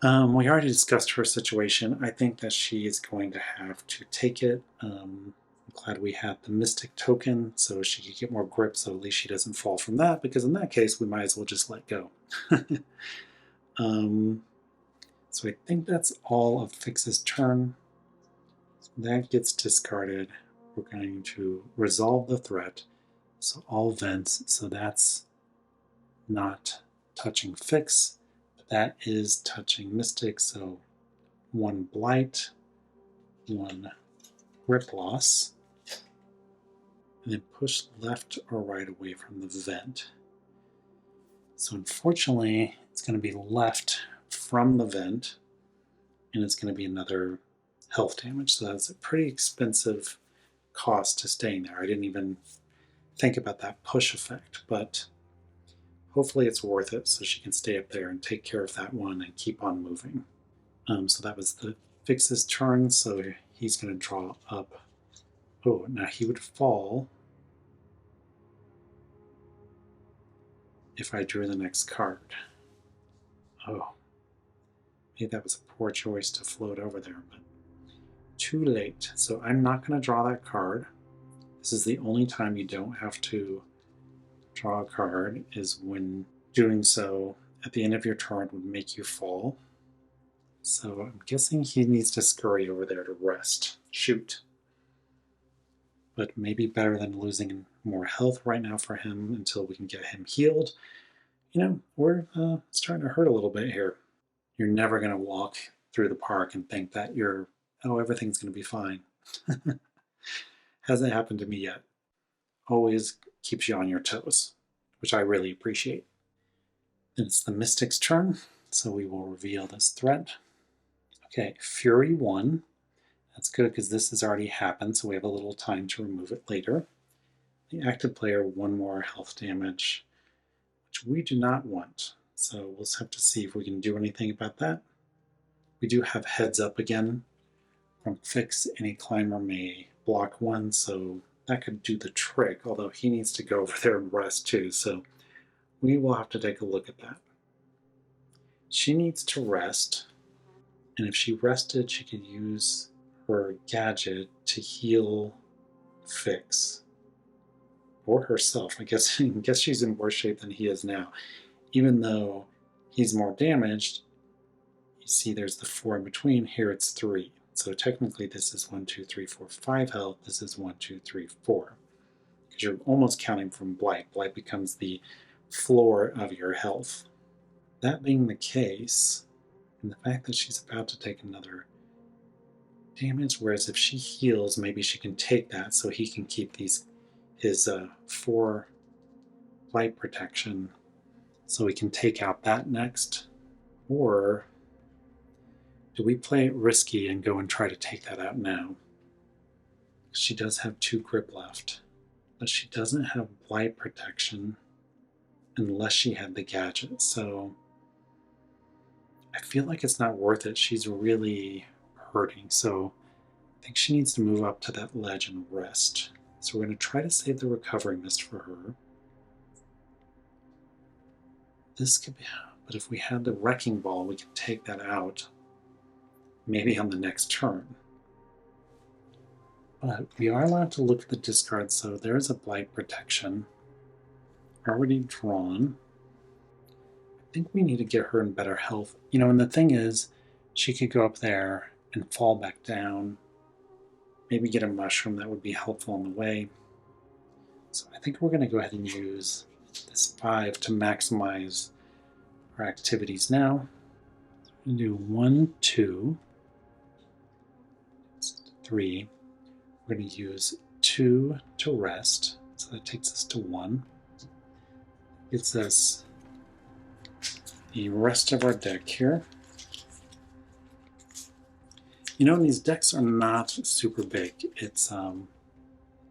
S1: We already discussed her situation. I think that she is going to have to take it. I'm glad we had the Mystic token so she could get more grip, so at least she doesn't fall from that, because in that case we might as well just let go. So I think that's all of Fix's turn. So that gets discarded. We're going to resolve the threat. So all vents, so that's not touching Fix, but that is touching Mystic, so 1 blight, 1 grip loss, and then push left or right away from the vent. So unfortunately, it's going to be left from the vent, and it's going to be another health damage. So that's a pretty expensive cost to staying there. I didn't even think about that push effect, but hopefully it's worth it so she can stay up there and take care of that one and keep on moving. So that was the Fix's turn, so he's going to draw up. Oh, now he would fall if I drew the next card. Oh, maybe that was a poor choice to float over there, but too late. So I'm not going to draw that card. This is the only time you don't have to draw a card, is when doing so at the end of your turn would make you fall. So I'm guessing he needs to scurry over there to rest. Shoot. But maybe better than losing more health right now for him until we can get him healed. You know, we're starting to hurt a little bit here. You're never going to walk through the park and think that everything's going to be fine. Hasn't happened to me yet. Always keeps you on your toes, which I really appreciate. Then it's the Mystic's turn, so we will reveal this threat. Okay, Fury 1. That's good because this has already happened, so we have a little time to remove it later. The active player, 1 more health damage, which we do not want. So we'll have to see if we can do anything about that. We do have heads up again from Fix. Any climber may block 1, so that could do the trick, although he needs to go over there and rest too, so we will have to take a look at that. She needs to rest, and if she rested, she could use her gadget to heal Fix. Or herself. I guess she's in worse shape than he is now. Even though he's more damaged, you see there's the 4 in between. Here it's 3. So technically this is 1, 2, 3, 4, 5 health. This is 1, 2, 3, 4. Because you're almost counting from Blight. Blight becomes the floor of your health. That being the case, and the fact that she's about to take another damage, whereas if she heals, maybe she can take that so he can keep his 4 Blight protection, so we can take out that next. Or do we play it risky and go and try to take that out now? She does have 2 grip left, but she doesn't have Blight protection unless she had the gadget, so I feel like it's not worth it. She's really hurting, so I think she needs to move up to that ledge and rest. So we're going to try to save the recovery mist for her. This could be, but if we had the wrecking ball, we could take that out maybe on the next turn. But we are allowed to look at the discard, so there's a Blight protection already drawn. I think we need to get her in better health. You know, and the thing is, she could go up there and fall back down. Maybe get a mushroom that would be helpful on the way. So I think we're going to go ahead and use this 5 to maximize our activities now. So we're going to do 1, 2, 3. We're going to use 2 to rest. So that takes us to 1. Gets us the rest of our deck here. You know, these decks are not super big. It's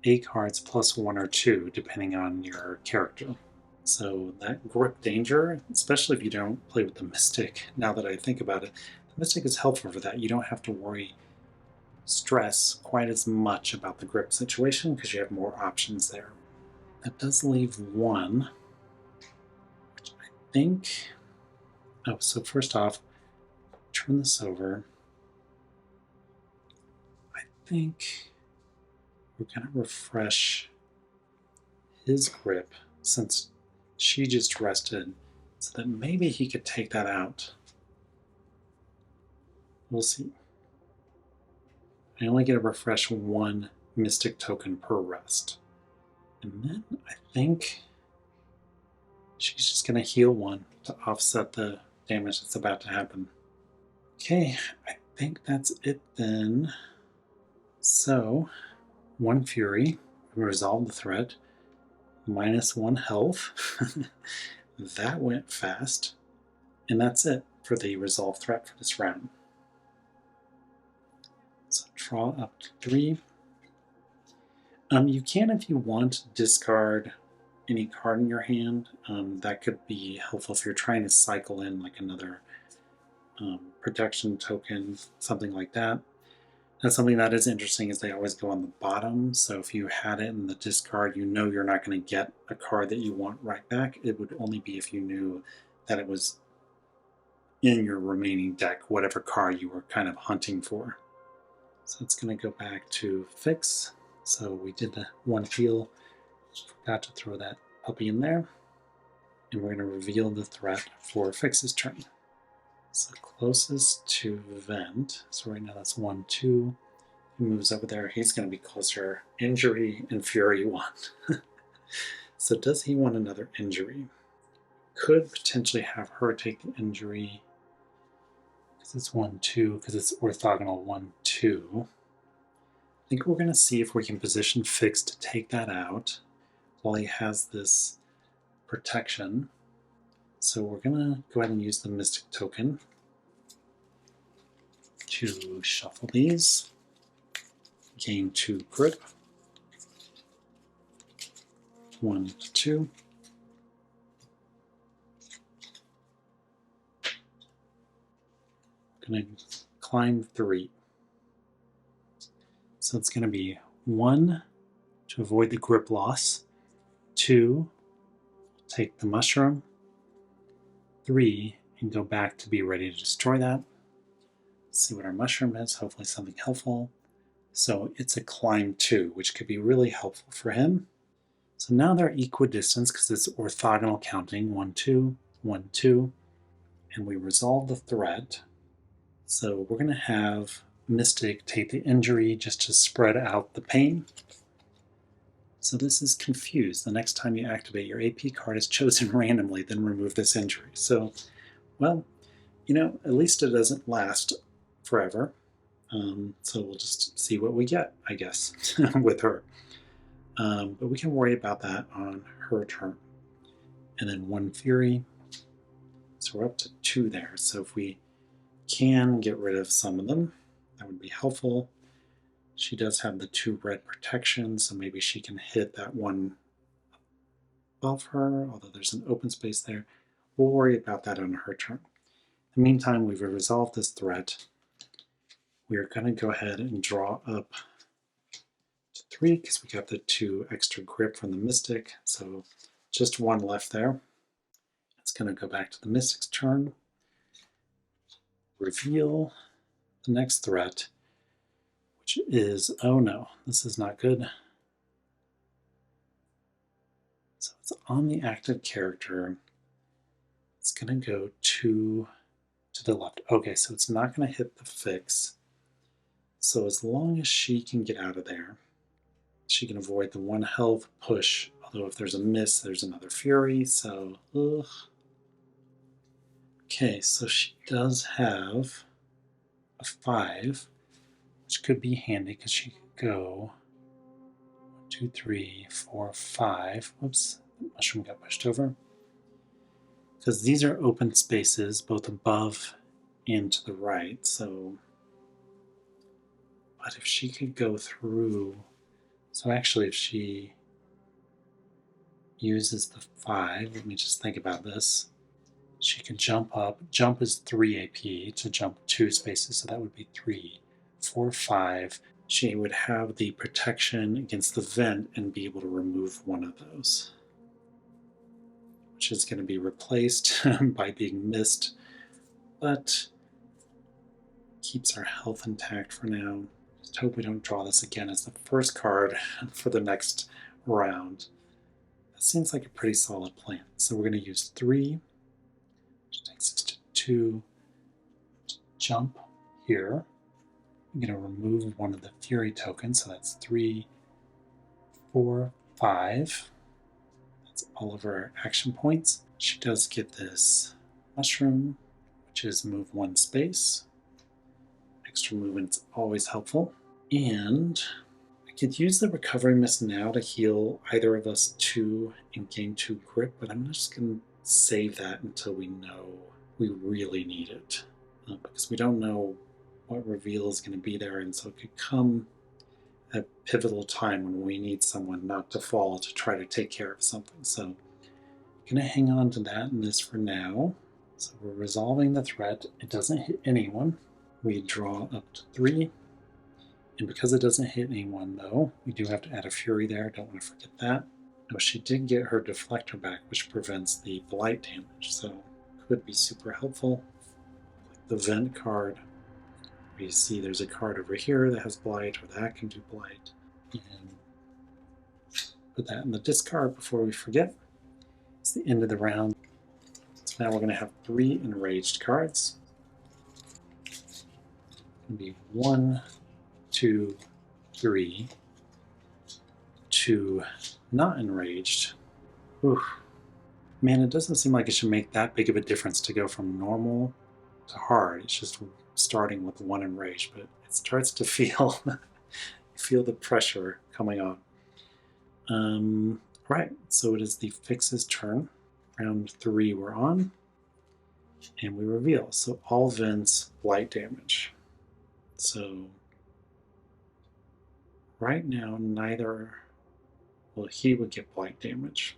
S1: 8 cards plus 1 or 2, depending on your character. So that grip danger, especially if you don't play with the Mystic, now that I think about it, the Mystic is helpful for that. You don't have to stress quite as much about the grip situation because you have more options there. That does leave 1, which I think... Oh, so first off, turn this over. I think we're going to refresh his grip since she just rested, so that maybe he could take that out. We'll see. I only get to refresh one mystic token per rest. And then I think she's just going to heal one to offset the damage that's about to happen. Okay, I think that's it then. So, one fury, resolve the threat, -1 health. That went fast. And that's it for the resolve threat for this round. So draw up to 3. You can, if you want, discard any card in your hand. That could be helpful if you're trying to cycle in like another protection token, something like that. That's something that is interesting is they always go on the bottom. So if you had it in the discard, you know you're not going to get a card that you want right back. It would only be if you knew that it was in your remaining deck, whatever card you were kind of hunting for. So it's going to go back to fix. So we did the 1 heal. Forgot to throw that puppy in there. And we're going to reveal the threat for Fix's turn. So closest to Vent. So right now that's 1, 2. He moves over there. He's going to be closer. Injury and Fury 1. So does he want another injury? Could potentially have her take the injury. Because it's 1, 2. Because it's orthogonal 1, 2. I think we're going to see if we can position Fix to take that out while he has this protection. So we're going to go ahead and use the Mystic Token to shuffle these. Gain 2 grip. 1, 2. Going to climb 3. So it's going to be 1 to avoid the grip loss. 2, take the mushroom. 3, and go back to be ready to destroy that. Let's see what our mushroom is. Hopefully something helpful. So it's a climb 2, which could be really helpful for him. So now they're equidistant because it's orthogonal counting. 1, 2, 1, 2. And we resolve the threat. So we're going to have Mystic take the injury just to spread out the pain. So this is confused. The next time you activate, your AP card is chosen randomly, then remove this injury. So, well, you know, at least it doesn't last forever. So we'll just see what we get, I guess, with her. But we can worry about that on her turn. And then 1 Fury. So we're up to 2 there. So if we can get rid of some of them, that would be helpful. She does have the 2 red protection, so maybe she can hit that one above her, although there's an open space there. We'll worry about that on her turn. In the meantime, we've resolved this threat. We're going to go ahead and draw up to 3 because we got the 2 extra grip from the Mystic, so just 1 left there. It's going to go back to the Mystic's turn. Reveal the next threat, which is, oh no, this is not good. So it's on the active character. It's going to go to the left. Okay, so it's not going to hit the Fix. So as long as she can get out of there, she can avoid the 1 health push. Although if there's a miss, there's another Fury. So, ugh. Okay, so she does have a 5, which could be handy because she could go 1, 2, 3, 4, 5. Whoops, the mushroom got pushed over. Because these are open spaces both above and to the right. So, but if she could go through, so actually if she uses the 5, let me just think about this. She can jump up. Jump is 3 AP to jump 2 spaces, so that would be 3, 4, 5. She would have the protection against the vent and be able to remove one of those, which is going to be replaced by being missed, but keeps our health intact for now. Just hope we don't draw this again as the first card for the next round. That seems like a pretty solid plan. So we're going to use 3, which takes us to 2, to jump. here. I'm going to remove one of the Fury tokens, so that's 3, 4, 5. That's all of our action points. She does get this mushroom, which is move 1 space. Extra movement's always helpful. And I could use the recovery mist now to heal either of us 2 and gain 2 grip, but I'm just going to save that until we know we really need it. Because we don't know what reveal is going to be there, and so it could come at a pivotal time when we need someone not to fall to try to take care of something. So I'm going to hang on to that in this for now. So we're resolving the threat. It doesn't hit anyone. We draw up to 3. And because it doesn't hit anyone, though, we do have to add a Fury there. Don't want to forget that. Oh, she did get her deflector back, which prevents the blight damage, so could be super helpful. Like the vent card. You see there's a card over here that has blight, or that can do blight. And put that in the discard before we forget. It's the end of the round. So now we're going to have 3 enraged cards. It's going to be 1, 2, 3. 2 not enraged. Oof. Man, it doesn't seem like it should make that big of a difference to go from normal to hard. It's just starting with 1 enraged, but it starts to feel the pressure coming on. Right, so it is the Fix's turn. Round 3 we're on, and we reveal. So all vents blight damage. So right now neither, well, he would get blight damage.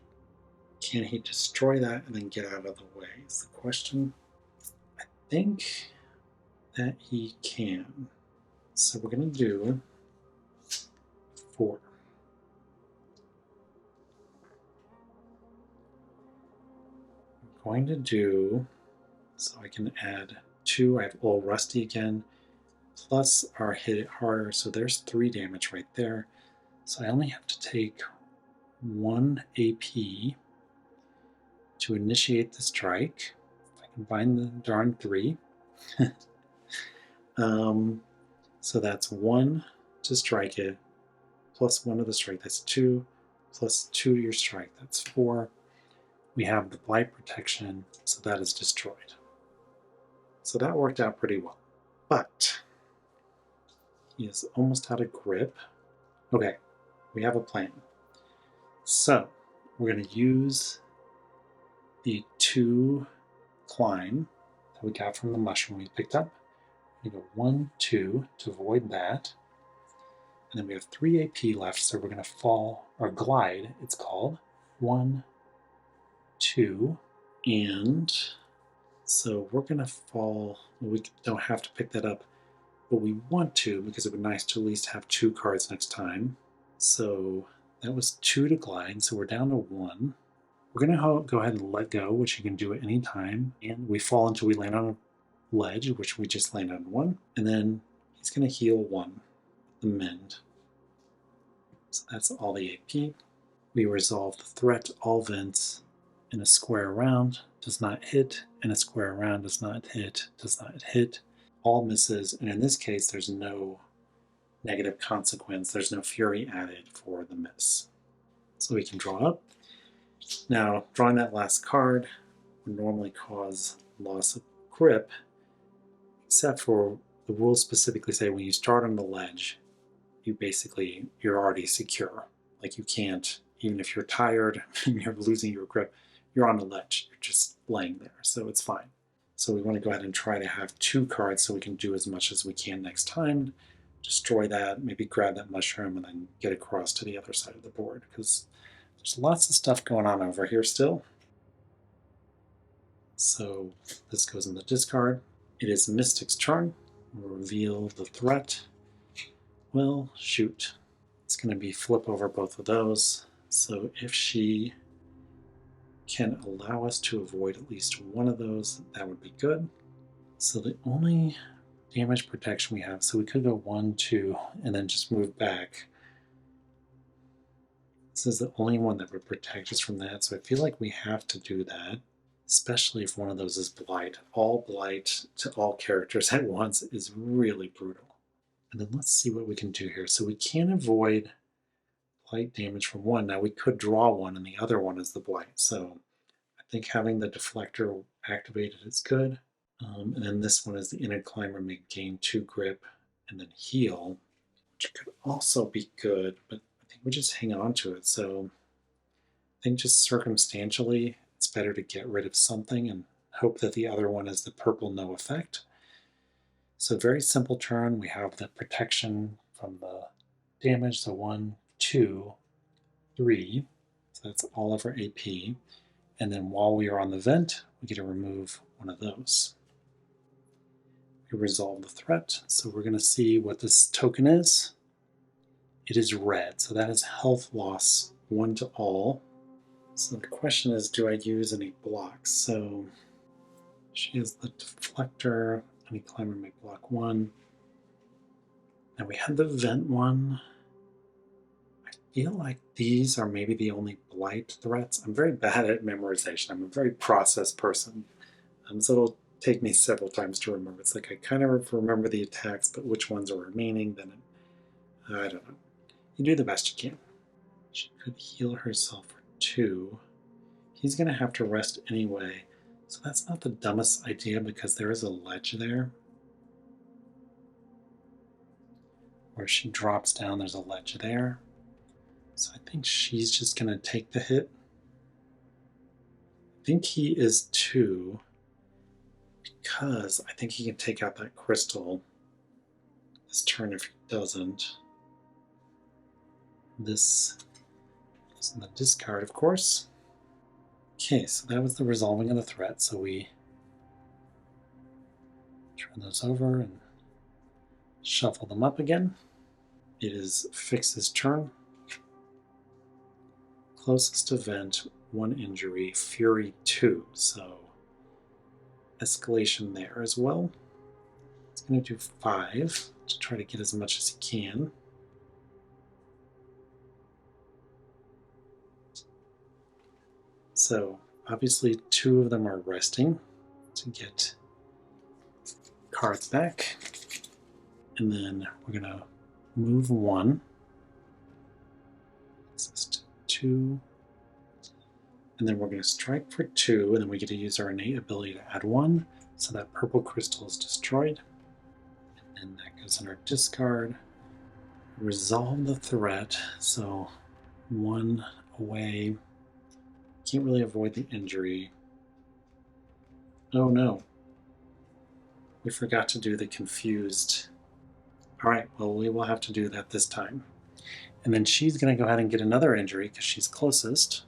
S1: Can he destroy that and then get out of the way is the question. I think that he can. So we're going to do 4. I'm going to do, so I can add 2. I have Old Rusty again, plus our hit it harder. So there's 3 damage right there. So I only have to take 1 AP to initiate the strike. If I can find the darn 3. So that's 1 to strike it, plus 1 to the strike, that's 2, plus 2 to your strike, that's 4. We have the blight protection, so that is destroyed. So that worked out pretty well. But he is almost out of grip. Okay, we have a plan. So we're going to use the 2 climb that we got from the mushroom we picked up. We go 1, 2 to avoid that. And then we have 3 AP left, so we're going to fall, or glide, it's called. 1, 2, and so we're going to fall. Well, we don't have to pick that up, but we want to because it would be nice to at least have 2 cards next time. So that was 2 to glide, so we're down to 1. We're going to go ahead and let go, which you can do at any time, and we fall until we land on a ledge, which we just landed on 1, and then he's going to heal 1, the mend. So that's all the AP. We resolve the threat, all vents in a square around does not hit, and a square around does not hit, all misses, and in this case there's no negative consequence, there's no fury added for the miss. So we can draw up. Now, drawing that last card would normally cause loss of grip, except for the rules specifically say when you start on the ledge, you're already secure. Like you can't, even if you're tired and you're losing your grip, you're on the ledge. You're just laying there, so it's fine. So we want to go ahead and try to have 2 cards so we can do as much as we can next time. Destroy that, maybe grab that mushroom, and then get across to the other side of the board, because there's lots of stuff going on over here still. So this goes in the discard. It is Mystic's turn. We'll reveal the threat. Well, shoot. It's going to be flip over both of those. So if she can allow us to avoid at least one of those, that would be good. So the only damage protection we have, so we could go 1, 2, and then just move back. This is the only one that would protect us from that, so I feel like we have to do that. especially if one of those is blight. All blight to all characters at once is really brutal. And then let's see what we can do here. So we can avoid blight damage from one. Now we could draw one and the other one is the blight. So I think having the deflector activated is good. And then this one is the inner climber, may gain 2 grip and then heal, which could also be good, but I think we just hang on to it. So I think just circumstantially, it's better to get rid of something and hope that the other one is the purple no effect. So very simple turn. We have the protection from the damage, so 1, 2, 3. So that's all of our AP. And then while we are on the vent, we get to remove one of those. We resolve the threat. So we're going to see what this token is. It is red, so that is health loss 1 to all. So the question is, do I use any blocks? So she has the deflector. Any climber may block 1. Now we had the vent one. I feel like these are maybe the only blight threats. I'm very bad at memorization. I'm a very process person. So it'll take me several times to remember. It's like I kind of remember the attacks, but which ones are remaining, then I don't know. You do the best you can. She could heal herself for 2. He's going to have to rest anyway, so that's not the dumbest idea because there is a ledge there. Where she drops down, there's a ledge there. So I think she's just going to take the hit. I think he is 2 because I think he can take out that crystal this turn if he doesn't. This is in the discard, of course. Okay, so that was the resolving of the threat. So we turn those over and shuffle them up again. It is Fix's turn. Closest event, 1 injury, Fury 2. So escalation there as well. It's going to do 5 to try to get as much as he can. So obviously 2 of them are resting to get cards back. And then we're going to move 1. This is 2. And then we're going to strike for 2, and then we get to use our innate ability to add 1. So that purple crystal is destroyed. And that goes in our discard. Resolve the threat. So 1 away. Can't really avoid the injury. Oh no. We forgot to do the confused. Alright, well we will have to do that this time. And then she's going to go ahead and get another injury because she's closest.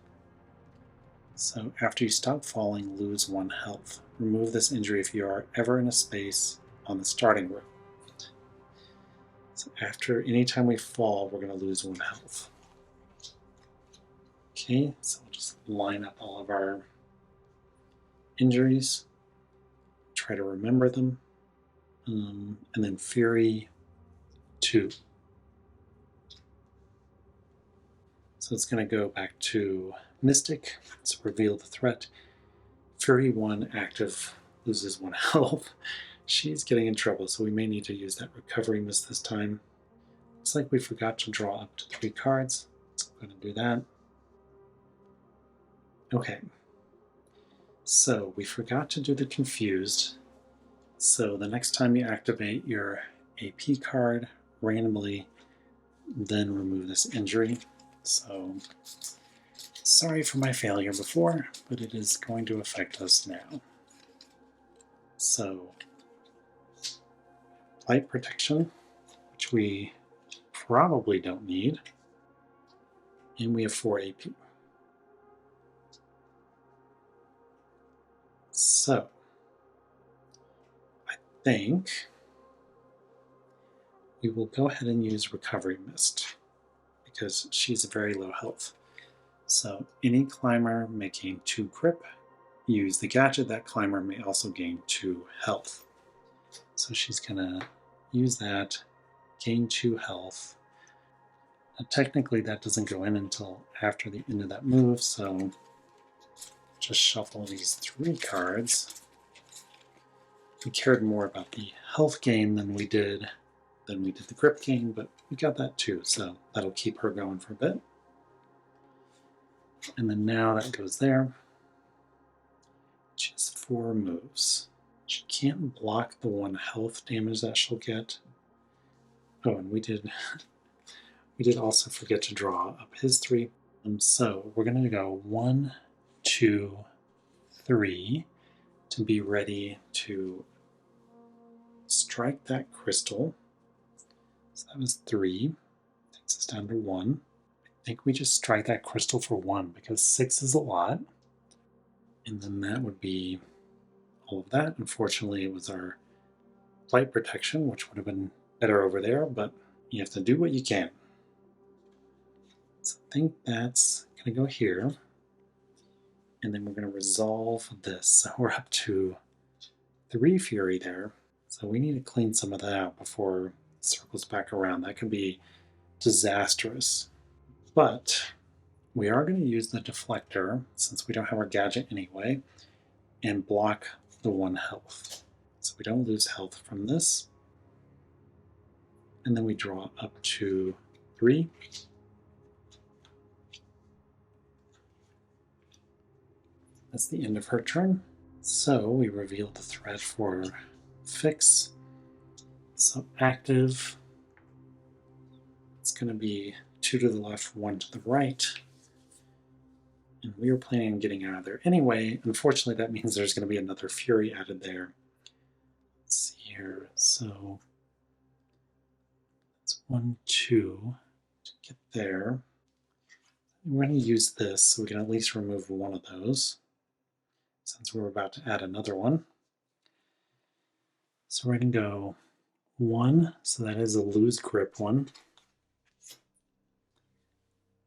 S1: So after you stop falling, lose 1 health. Remove this injury if you are ever in a space on the starting room. So after any time we fall, we're going to lose 1 health. Okay, so we'll just line up all of our injuries. Try to remember them. And then Fury 2. So it's going to go back to Mystic. So reveal the threat. Fury 1 active, loses 1 health. She's getting in trouble, so we may need to use that recovery miss this time. Looks like we forgot to draw up to 3 cards. So I'm going to do that. Okay. So we forgot to do the confused. So the next time you activate your AP card randomly, then remove this injury. So sorry for my failure before, but it is going to affect us now. So light protection, which we probably don't need, and we have 4 AP. So I think we will go ahead and use Recovery Mist because she's very low health. So any climber may gain 2 grip. Use the gadget, that climber may also gain 2 health. So she's going to use that, gain 2 health. Now, technically that doesn't go in until after the end of that move, so just shuffle these 3 cards. We cared more about the health gain than we did the grip gain, but we got that too, so that'll keep her going for a bit. And then now that goes there. She has 4 moves. She can't block the 1 health damage that she'll get. Oh, and we did also forget to draw up his 3. So we're going to go 1, 2, 3 to be ready to strike that crystal. So that was 3. Takes us down to 1. I think we just strike that crystal for 1 because 6 is a lot. And then that would be all of that. Unfortunately, it was our light protection, which would have been better over there, but you have to do what you can. So I think that's going to go here. And then we're going to resolve this. So we're up to 3 fury there. So we need to clean some of that out before it circles back around. That could be disastrous. But we are going to use the deflector, since we don't have our gadget anyway, and block the 1 health. So we don't lose health from this. And then we draw up to 3. That's the end of her turn. So we reveal the threat for fix. So active, it's going to be 2 to the left, 1 to the right. And we were planning on getting out of there anyway. Unfortunately, that means there's going to be another fury added there. Let's see here. So it's 1, 2 to get there. We're going to use this so we can at least remove 1 of those, since we're about to add another one. So we're going to go 1, so that is a lose grip one.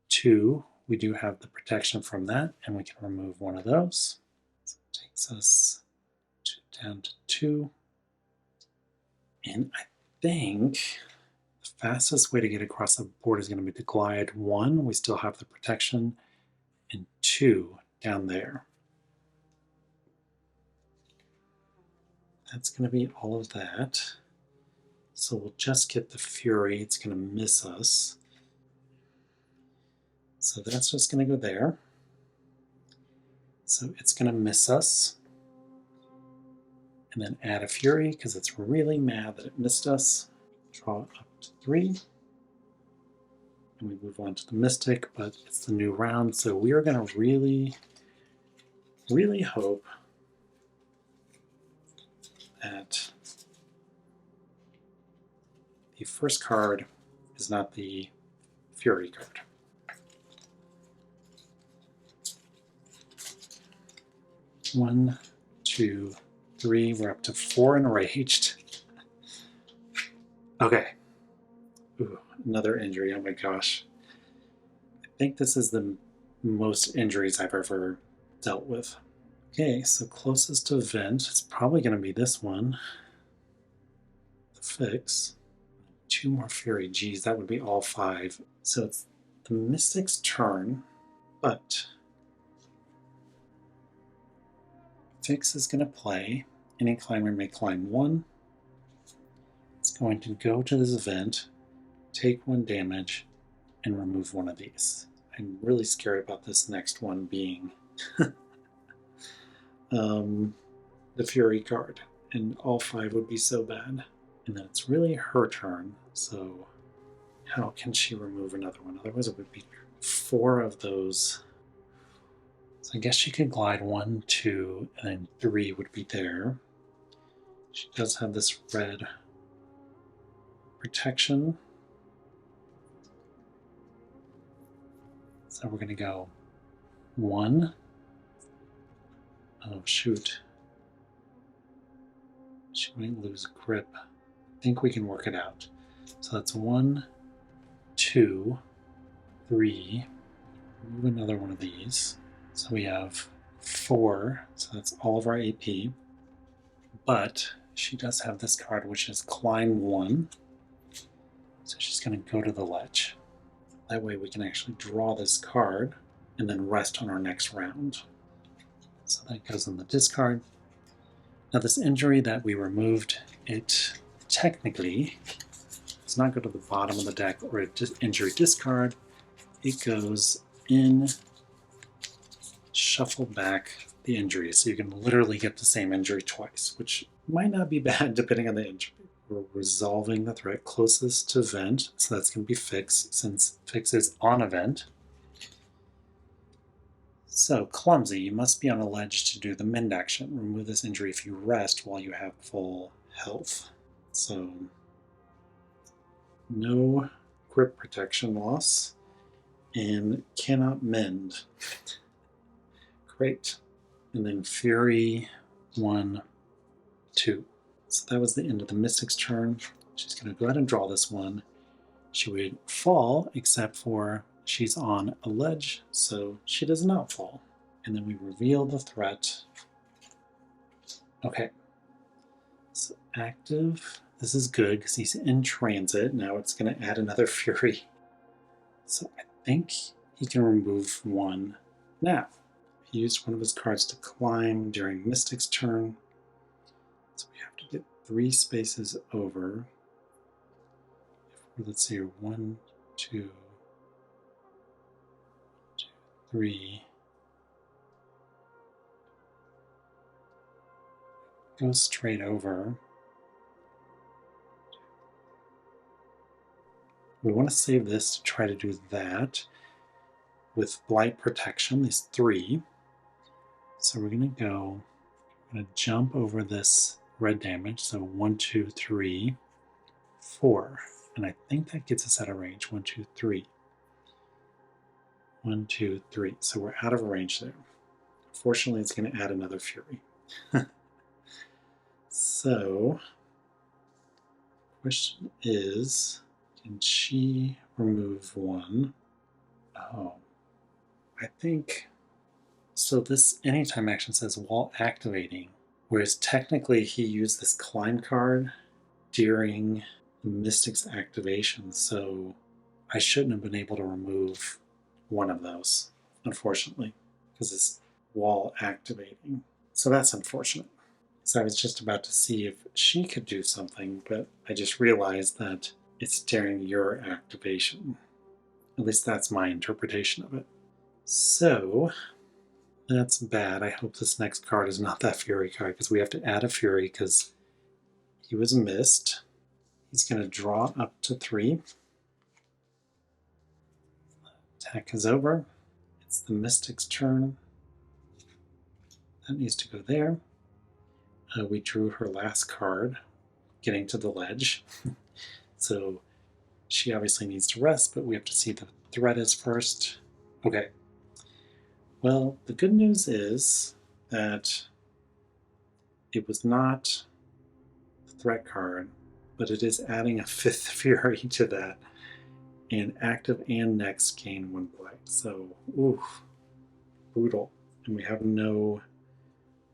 S1: 2, we do have the protection from that, and we can remove 1 of those. So it takes us down to 2. And I think the fastest way to get across the board is going to be to glide. 1, we still have the protection, and 2 down there. That's going to be all of that. So we'll just get the fury. It's going to miss us. So that's just going to go there. So it's going to miss us. And then add a fury because it's really mad that it missed us. Draw up to 3. And we move on to the mystic, but it's the new round. So we are going to really, really hope that the first card is not the fury card. One, 2, 3. We're up to 4 enraged. Okay. Ooh, another injury. Oh my gosh. I think this is the most injuries I've ever dealt with. Okay, so closest to vent, it's probably going to be this one. The fix. 2 more fury. Geez, that would be all 5. So it's the mystic's turn, but fix is going to play. Any climber may climb 1. It's going to go to this event, take 1 damage, and remove 1 of these. I'm really scared about this next one being the Fury card, and all 5 would be so bad. And then it's really her turn, so how can she remove another one? Otherwise it would be 4 of those. So I guess she could glide 1, 2, and then 3 would be there. She does have this red protection. So we're going to go 1. Oh, shoot. She might lose grip. I think we can work it out. So that's 1, 2, 3. Move another one of these. So we have 4. So that's all of our AP. But she does have this card, which is Climb 1. So she's going to go to the ledge. That way we can actually draw this card and then rest on our next round. So that goes in the discard. Now this injury that we removed, it technically does not go to the bottom of the deck or a injury discard. It goes in, shuffle back the injury. So you can literally get the same injury twice, which might not be bad depending on the injury. We're resolving the threat closest to vent, so that's going to be fix, since fix is on event. So, clumsy, you must be on a ledge to do the mend action. Remove this injury if you rest while you have full health. So, no grip protection loss, and cannot mend. Great. And then Fury 1, 2. So that was the end of the Mystic's turn. She's going to go ahead and draw this one. She would fall, except for she's on a ledge, so she does not fall. And then we reveal the threat. Okay. So active. This is good because he's in transit. Now it's going to add another Fury. So I think he can remove one now. He used one of his cards to climb during Mystic's turn. So we have to get 3 spaces over. Let's see, 1, 2, 3. Go straight over. We want to save this to try to do that with blight protection, these 3. So we're going to jump over this red damage. So 1, 2, 3, 4. And I think that gets us out of range. 1, 2, 3. 1, 2, 3. So we're out of range there. Fortunately, it's going to add another Fury. So, question is, can she remove 1? Oh, I think, so this anytime action says while activating, whereas technically he used this climb card during the Mystic's activation, so I shouldn't have been able to remove one of those, unfortunately, because it's while activating. So that's unfortunate. So I was just about to see if she could do something, but I just realized that it's during your activation. At least that's my interpretation of it. So that's bad. I hope this next card is not that Fury card, because we have to add a Fury because he was missed. He's going to draw up to 3. Attack is over. It's the Mystic's turn. That needs to go there. We drew her last card, getting to the ledge. So she obviously needs to rest, but we have to see the threat is first. Okay. Well, the good news is that it was not the threat card, but it is adding a 5th Fury to that. And active and next gain 1 blight. So, oof, brutal. And we have no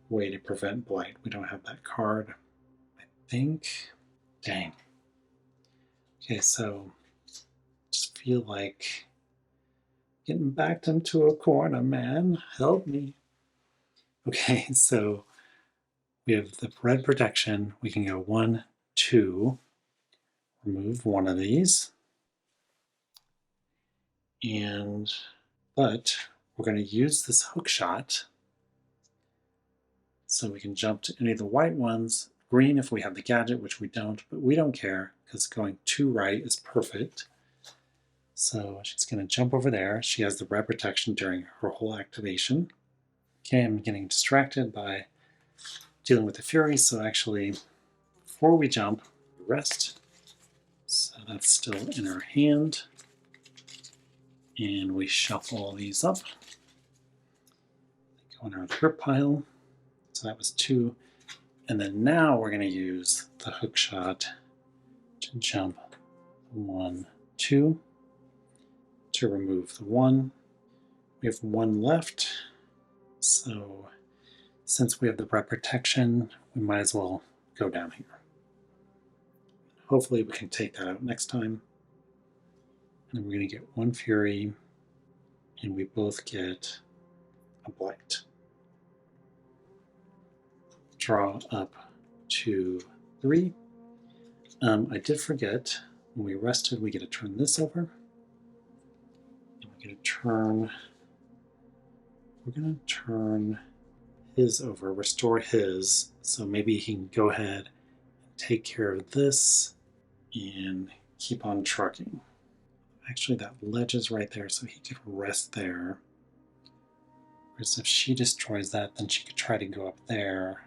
S1: way to prevent blight. We don't have that card. I think, dang. Okay, so just feel like getting backed into a corner, man. Help me. Okay, so we have the red protection. We can go 1, 2, remove one of these. But we're going to use this hook shot so we can jump to any of the white ones. Green if we have the gadget, which we don't, but we don't care because going to right is perfect. So she's going to jump over there. She has the red protection during her whole activation. Okay, I'm getting distracted by dealing with the Fury, so actually, before we jump, rest. So that's still in our hand. And we shuffle all these up. They go in our grip pile. So that was 2. And then now we're going to use the hook shot to jump 1, 2 to remove the 1. We have 1 left. So since we have the red protection, we might as well go down here. Hopefully we can take that out next time. And we're going to get 1 Fury, and we both get a blight. draw up to 3. I did forget, when we rested, we get to turn this over. And we get to turn, we're going to turn his over, restore his, so maybe he can go ahead and take care of this and keep on trucking. Actually, that ledge is right there, so he could rest there. Whereas if she destroys that, then she could try to go up there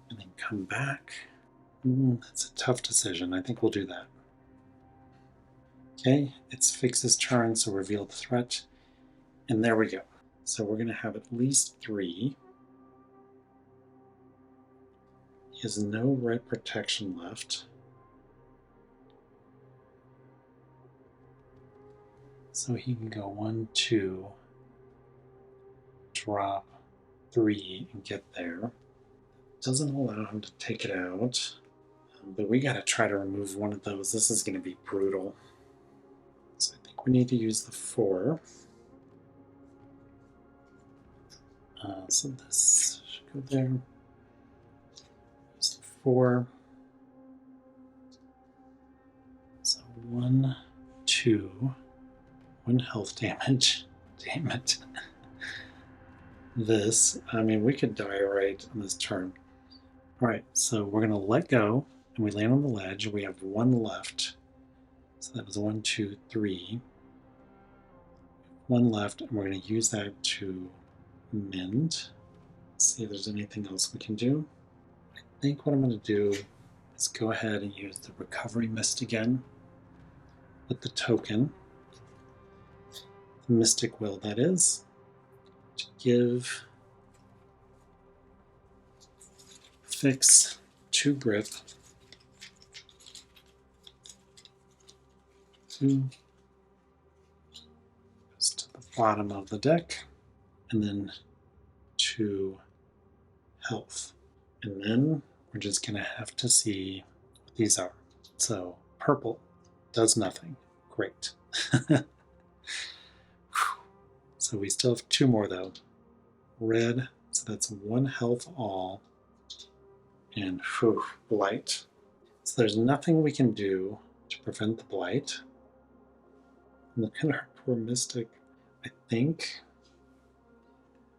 S1: and then come back. That's a tough decision. I think we'll do that. Okay, it's Fix's turn, so reveal the threat. And there we go. So we're going to have at least 3. He has no red protection left. So he can go 1, 2, drop 3 and get there. Doesn't allow him to take it out. But we got to try to remove one of those. This is going to be brutal. So I think we need to use the 4. So this should go there. Use the 4. So 1, 2, 1 health damage. Damn it. This, I mean, we could die right on this turn. All right, so we're going to let go, and we land on the ledge. We have 1 left. So that was 1, 2, 3. 1 left, and we're going to use that to mend. Let's see if there's anything else we can do. I think what I'm going to do is go ahead and use the recovery mist again with the token, the mystic will that is, to give Fix 2 grip. 2 goes to the bottom of the deck, and then 2 health. And then we're just going to have to see what these are. So purple does nothing. Great. So we still have 2 more though. Red, so that's 1 health all. And blight. So there's nothing we can do to prevent the blight. Look at our poor mystic. I think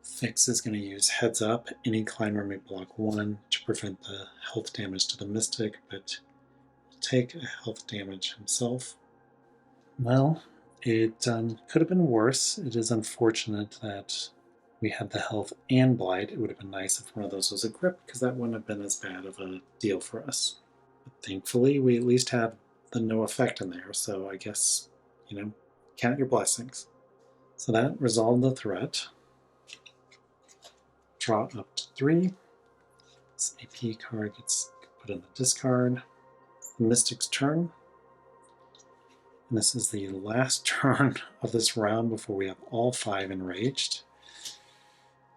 S1: Fix is going to use heads up. Any climber may block 1 to prevent the health damage to the mystic, but will take a health damage himself. Well, it could have been worse. It is unfortunate that we had the health and blight. It would have been nice if one of those was a grip, because that wouldn't have been as bad of a deal for us. But thankfully, we at least have the no effect in there, so I guess, count your blessings. So that resolved the threat. Draw up to 3. This AP card gets put in the discard. The Mystic's turn. And this is the last turn of this round before we have all 5 enraged.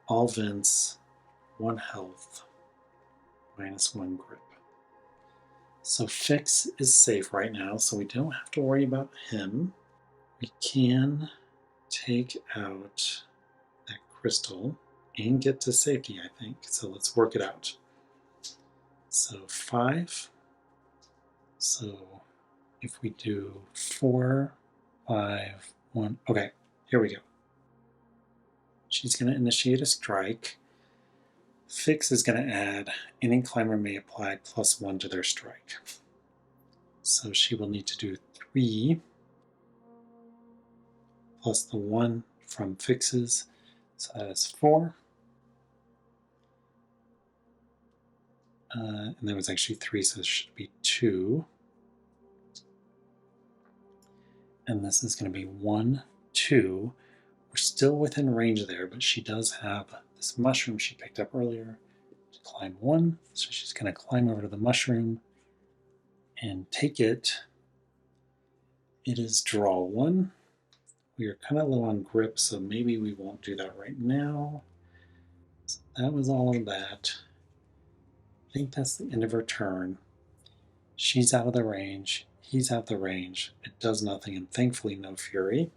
S1: All vents, 1 health, -1 grip. So Fix is safe right now, so we don't have to worry about him. We can take out that crystal and get to safety, I think. So let's work it out. So 5. So if we do 4, 5, 1, okay, here we go. She's going to initiate a strike. Fix is going to add any climber may apply +1 to their strike. So she will need to do 3 plus the 1 from Fix's. So that is 4. And there was actually 3, so it should be 2. And this is going to be 1, 2. We're still within range there, but she does have this mushroom she picked up earlier to climb 1. So she's going to climb over to the mushroom and take it. It is draw 1. We are kind of low on grip, so maybe we won't do that right now. So that was all of that. I think that's the end of her turn. She's out of the range. He's out of the range. It does nothing, and thankfully no fury.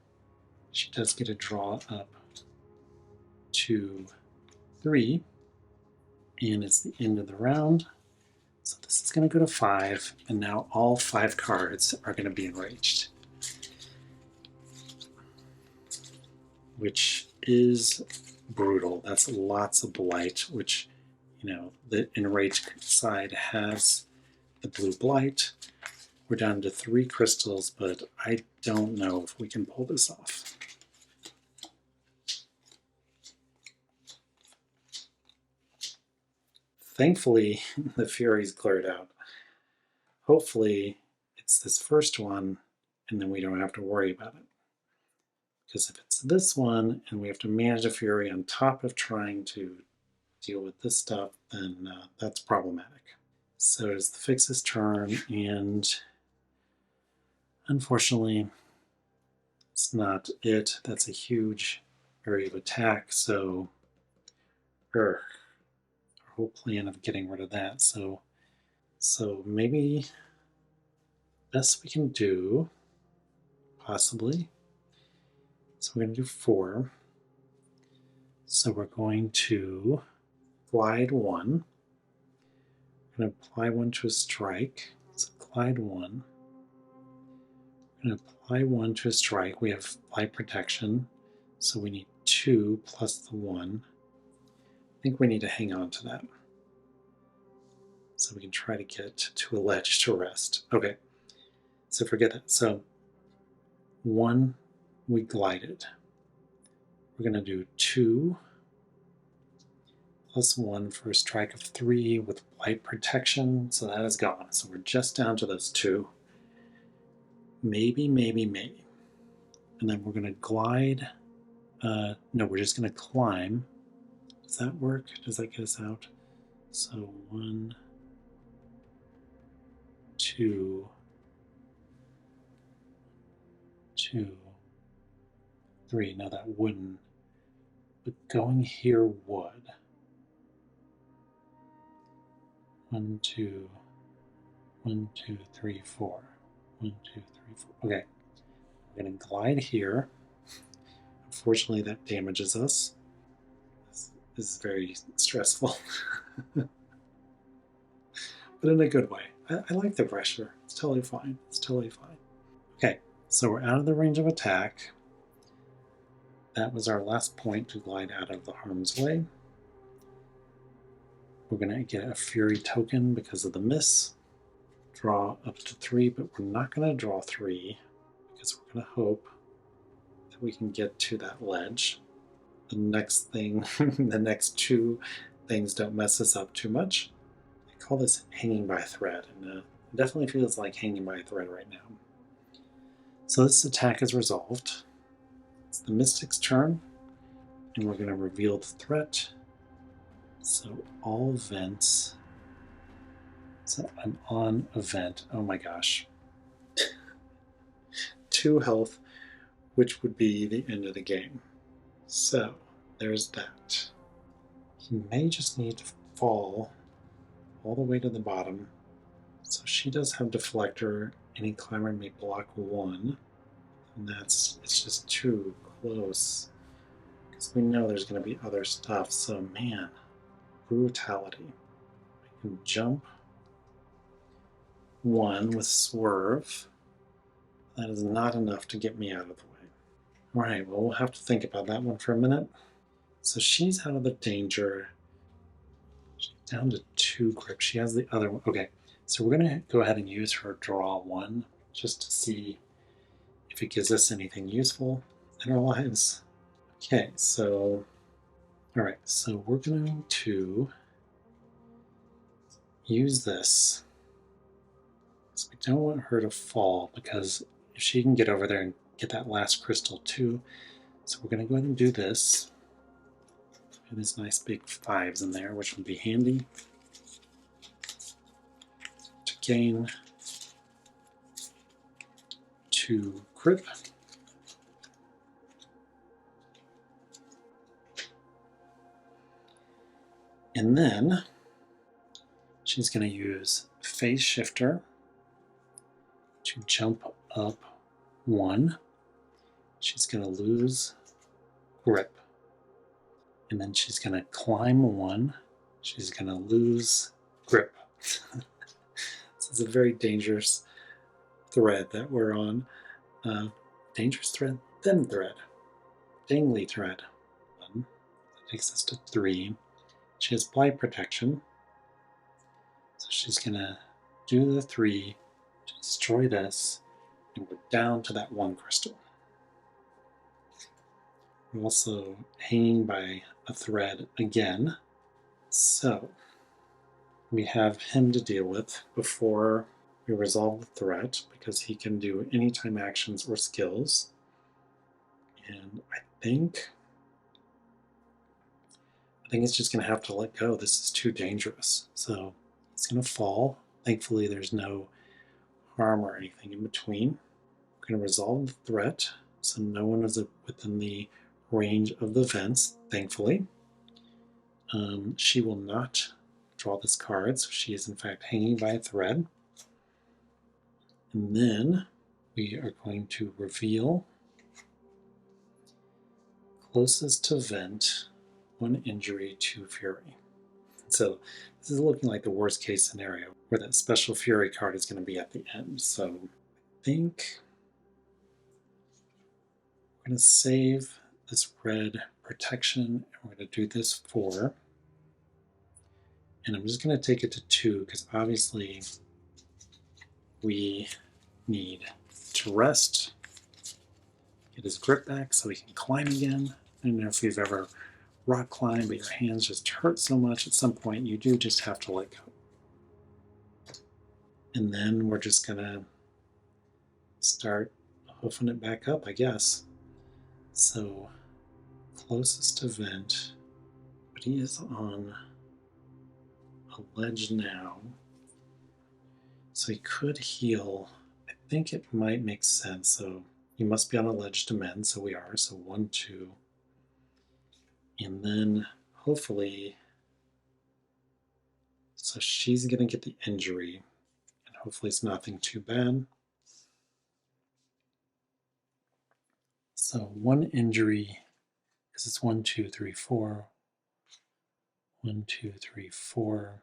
S1: She does get a draw up to 3. And it's the end of the round. So this is going to go to 5, and now all 5 cards are going to be enraged, which is brutal. That's lots of blight, which, you know, the enraged side has the blue blight. We're down to 3 crystals, but I don't know if we can pull this off. Thankfully, the Fury's cleared out. Hopefully, it's this first one, and then we don't have to worry about it. Because if it's this one, and we have to manage a Fury on top of trying to deal with this stuff, then that's problematic. So it's the Fix's turn, and unfortunately, it's not it. That's a huge area of attack, so our whole plan of getting rid of that. So maybe best we can do, possibly. So we're going to do 4. So we're going to glide 1. We're going to apply 1 to a strike. So glide 1. We're going to apply 1 to a strike. We have light protection, so we need 2 plus the 1. I think we need to hang on to that, so we can try to get to a ledge to rest. Okay, so forget that. So 1, we glided. We're going to do 2 plus 1 for a strike of 3 with light protection, so that is gone. So we're just down to those 2. Maybe. And then we're going to glide. No, we're just going to climb. Does that work? Does that get us out? So 1, 2, 2, 3. No, that wouldn't. But going here would. 1, 2, 1, 2, 3, 4. 1, 2, 3, 4. Okay. We're going to glide here. Unfortunately, that damages us. This is very stressful. But in a good way. I like the pressure. It's totally fine. It's totally fine. Okay, so we're out of the range of attack. That was our last point to glide out of the harm's way. We're going to get a Fury token because of the miss. Draw up to 3, but we're not going to draw 3 because we're going to hope that we can get to that ledge. The next thing, the next 2 things don't mess us up too much. I call this hanging by a thread, and it definitely feels like hanging by a thread right now. So this attack is resolved. It's the Mystic's turn, and we're going to reveal the threat. So all vents. So I'm on a vent. Oh my gosh. 2 health, which would be the end of the game. So there's that. He may just need to fall all the way to the bottom. So she does have deflector. Any climber may block 1. And it's just too close. Because we know there's going to be other stuff. So man, brutality. I can jump 1 with swerve. That is not enough to get me out of the way. All right, well, we'll have to think about that one for a minute. So she's out of the danger. She's down to 2 grip. She has the other one. Okay, so we're going to go ahead and use her draw 1 just to see if it gives us anything useful in our lives. Okay, so, all right, so we're going to use this. So we don't want her to fall because if she can get over there and get that last crystal too. So we're going to go ahead and do this. Have these nice big 5s in there, which would be handy to gain 2 grip. And then she's going to use Phase Shifter to jump up 1. She's going to lose grip. And then she's going to climb 1. she's going to lose grip. This is a very dangerous thread that we're on. Dangerous thread, thin thread, dangly thread. That takes us to 3. She has blight protection, so she's going to do the 3 to destroy this, and we're down to that 1 crystal. We're also hanging by a thread again, so we have him to deal with before we resolve the threat, because he can do anytime actions or skills. And I think it's just going to have to let go. This is too dangerous. So he's going to fall. Thankfully, there's no harm or anything in between. We're going to resolve the threat, so no one is within the range of the vents, thankfully. She will not draw this card, so she is in fact hanging by a thread. And then we are going to reveal closest to vent, 1 injury, 2 fury. So this is looking like the worst case scenario, where that special fury card is going to be at the end. So I think we're going to save this red protection, and we're going to do this 4. And I'm just going to take it to 2, because obviously we need to rest, get his grip back so he can climb again. I don't know if you've ever rock climbed, but your hands just hurt so much at some point you do just have to let go. And then we're just going to start hoofing it back up, I guess. So closest to vent, but he is on a ledge now, so he could heal. I think it might make sense. So he must be on a ledge to mend, so we are. So 1, 2, and then hopefully, so she's going to get the injury, and hopefully it's nothing too bad. So 1 injury, because it's 1, 2, 3, 4. 1, 2, 3, 4.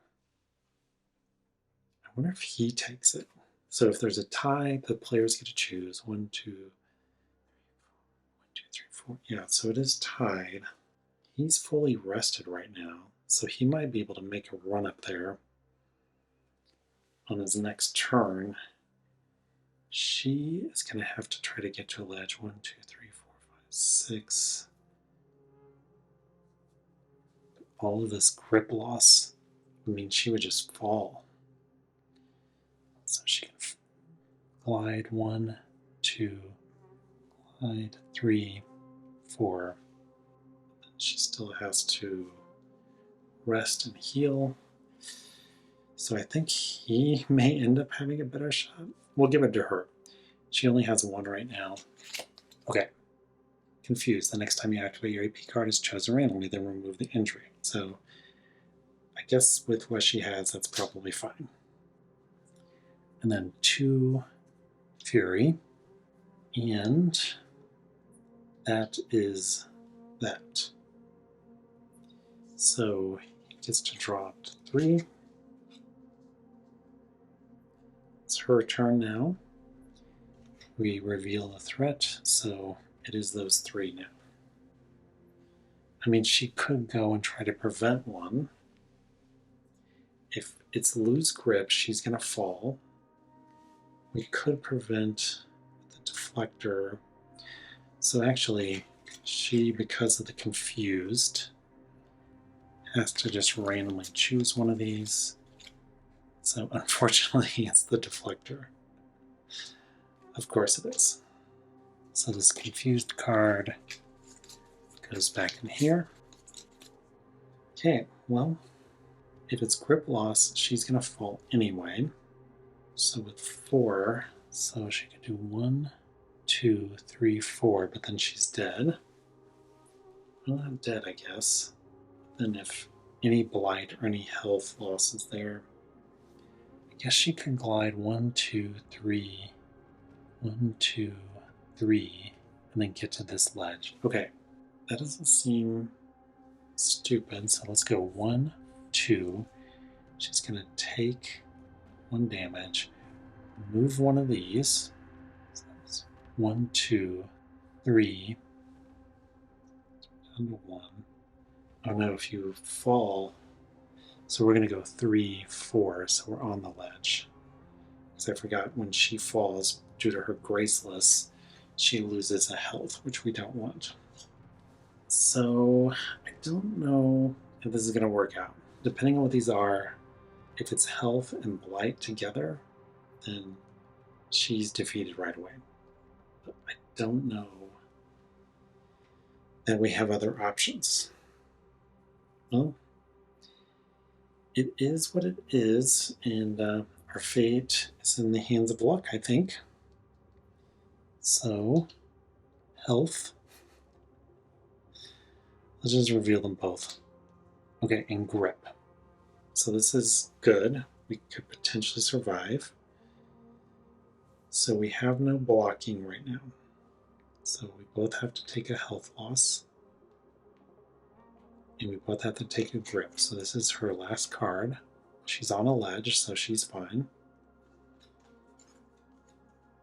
S1: I wonder if he takes it. So if there's a tie, the players get to choose. 1, 2, 1, 2, 3, 4. Yeah, so it is tied. He's fully rested right now, so he might be able to make a run up there on his next turn. She is going to have to try to get to a ledge. 1, 2, 3, 4, 5, 6. All of this grip loss, I mean, she would just fall. So she can glide 1, 2, glide 3, 4. She still has to rest and heal. So I think he may end up having a better shot. We'll give it to her. She only has 1 right now. Okay. Confused. The next time you activate your AP card is chosen randomly, then remove the injury. So I guess with what she has, that's probably fine. And then 2 fury. And that is that. So he gets to draw up to 3. It's her turn now. We reveal the threat, so it is those 3 now. I mean, she could go and try to prevent one. If it's loose grip, she's going to fall. We could prevent the deflector. So actually, she, because of the confused, has to just randomly choose one of these. So unfortunately, it's the deflector. Of course it is. So this confused card goes back in here. Okay, well, if it's grip loss, she's going to fall anyway. So with 4, so she could do 1, 2, 3, 4, but then she's dead. Well, not dead, I guess. Then if any blight or any health loss is there, I guess she could glide 1, 2, 3, 1, 2, 3, and then get to this ledge. Okay, that doesn't seem stupid, so let's go 1, 2. She's going to take 1 damage, remove one of these. So that's 1, 2, 3. Down to 1. Oh no, if you fall. So we're going to go 3, 4, so we're on the ledge. Because I forgot when she falls, due to her graceless, she loses a health, which we don't want. So I don't know if this is going to work out. Depending on what these are, if it's health and blight together, then she's defeated right away. But I don't know that we have other options. Well, it is what it is, and our fate is in the hands of luck, I think. So, health. Let's just reveal them both. Okay, and grip. So this is good. We could potentially survive. So we have no blocking right now. So we both have to take a health loss. And we both have to take a grip. So this is her last card. She's on a ledge, so she's fine.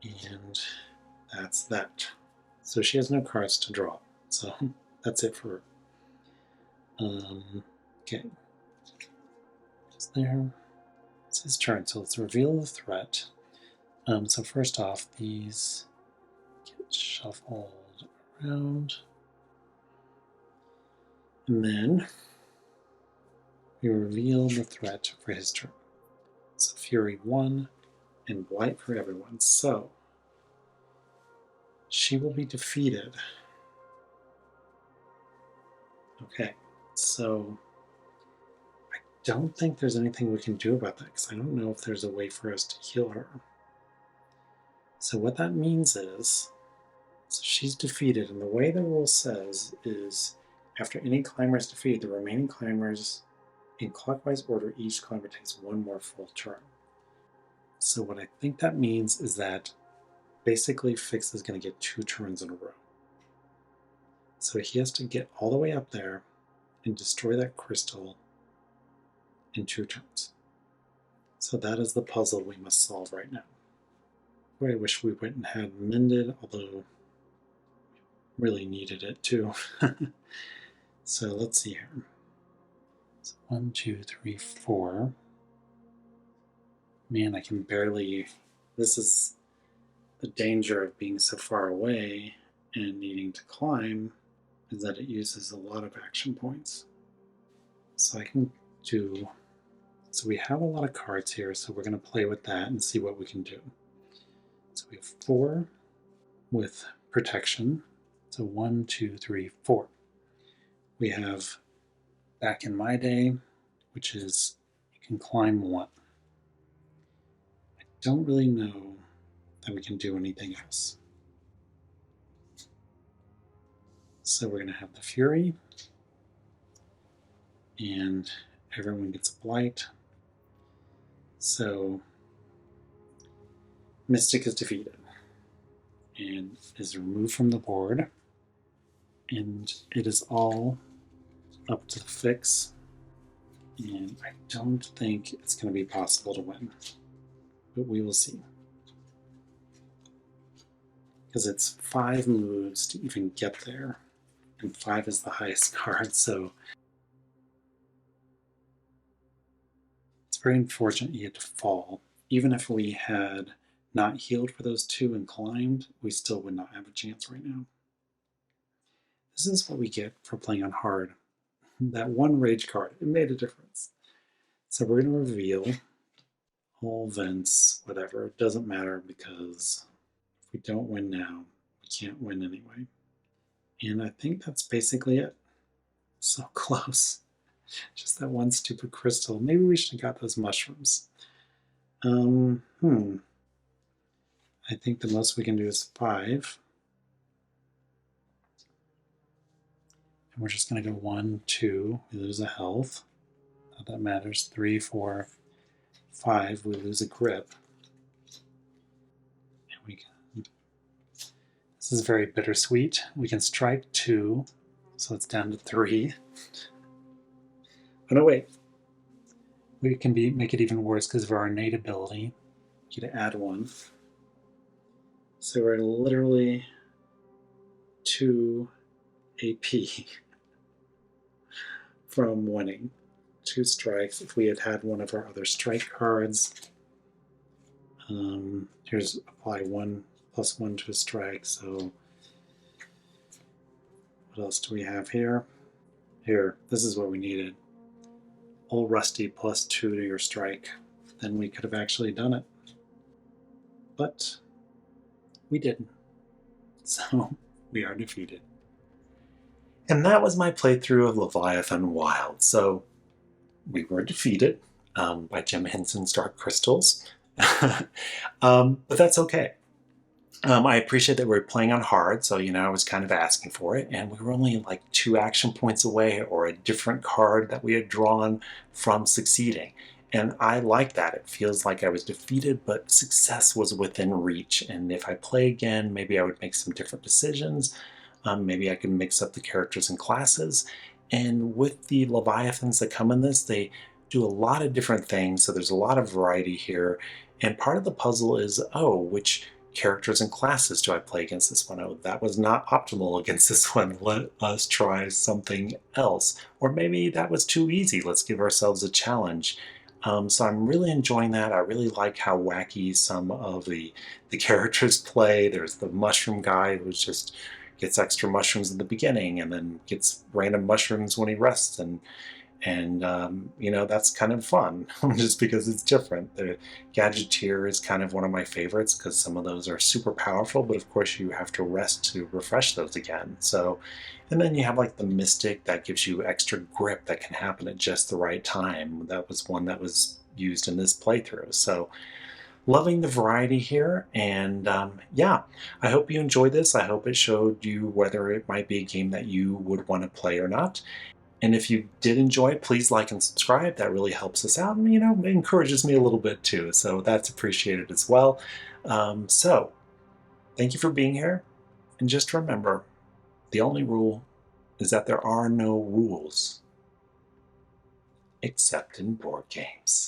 S1: And that's that. So she has no cards to draw. So that's it for her. Okay. Is there? It's his turn, so let's reveal the threat. So first off, these get shuffled around. And then we reveal the threat for his turn. So Fury 1 and Blight for everyone. So she will be defeated. Okay, so I don't think there's anything we can do about that because I don't know if there's a way for us to heal her. So what that means is, so she's defeated, and the way the rule says is after any climber is defeated, the remaining climbers in clockwise order, each climber takes 1 more full turn. So what I think that means is that basically Fix is going to get 2 turns in a row. So he has to get all the way up there and destroy that crystal in 2 turns. So that is the puzzle we must solve right now. I wish we went and had mended, although really needed it too. So let's see here. So 1, 2, 3, 4. Man, I can barely. This is the danger of being so far away and needing to climb, is that it uses a lot of action points. So I can do. So we have a lot of cards here, so we're going to play with that and see what we can do. So we have 4 with protection. So 1, 2, 3, 4. We have Back in My Day, which is you can climb 1. I don't really know that we can do anything else. So we're going to have the Fury, and everyone gets a Blight. So Mystic is defeated and is removed from the board, and it is all up to the Fix, and I don't think it's going to be possible to win, but we will see. Because it's 5 moves to even get there, and 5 is the highest card, so it's very unfortunate he had to fall. Even if we had not healed for those 2 and climbed, we still would not have a chance right now. This is what we get for playing on hard. That 1 rage card, it made a difference. So we're going to reveal all vents, whatever. It doesn't matter because if we don't win now, we can't win anyway. And I think that's basically it. So close. Just that 1 stupid crystal. Maybe we should have got those mushrooms. I think the most we can do is 5. And we're just going to go 1, 2. We lose a health. Not that matters. 3, 4, 5. We lose a grip. And we can. This is very bittersweet. We can strike 2, so it's down to 3. Oh no, wait. we can make it even worse because of our innate ability. You to add one. So we're literally 2 AP from winning. 2 strikes. If we had had one of our other strike cards, here's apply 1+1 to a strike. So what else do we have here? Here, this is what we needed. Old Rusty +2 to your strike. Then we could have actually done it. But we didn't. So we are defeated. And that was my playthrough of Leviathan Wild. So we were defeated by Jim Henson's Dark Crystals. But that's okay. I appreciate that we're playing on hard, so I was kind of asking for it, and we were only like 2 action points away or a different card that we had drawn from succeeding. And I like that. It feels like I was defeated, but success was within reach. And if I play again, maybe I would make some different decisions. Maybe I can mix up the characters and classes. And with the Leviathans that come in this, they do a lot of different things, so there's a lot of variety here. And part of the puzzle is, which characters and classes do I play against this one? Oh, that was not optimal against this one. Let us try something else. Or maybe that was too easy. Let's give ourselves a challenge. So I'm really enjoying that. I really like how wacky some of the characters play. There's the mushroom guy who just gets extra mushrooms in the beginning and then gets random mushrooms when he rests, and that's kind of fun just because it's different. The Gadgeteer is kind of one of my favorites because some of those are super powerful, but of course you have to rest to refresh those again. So, and then you have like the Mystic that gives you extra grip that can happen at just the right time. That was one that was used in this playthrough. So loving the variety here, and yeah, I hope you enjoyed this. I hope it showed you whether it might be a game that you would want to play or not. And if you did enjoy it, please like and subscribe. That really helps us out, and it encourages me a little bit too. So that's appreciated as well. So thank you for being here, and just remember, the only rule is that there are no rules except in board games.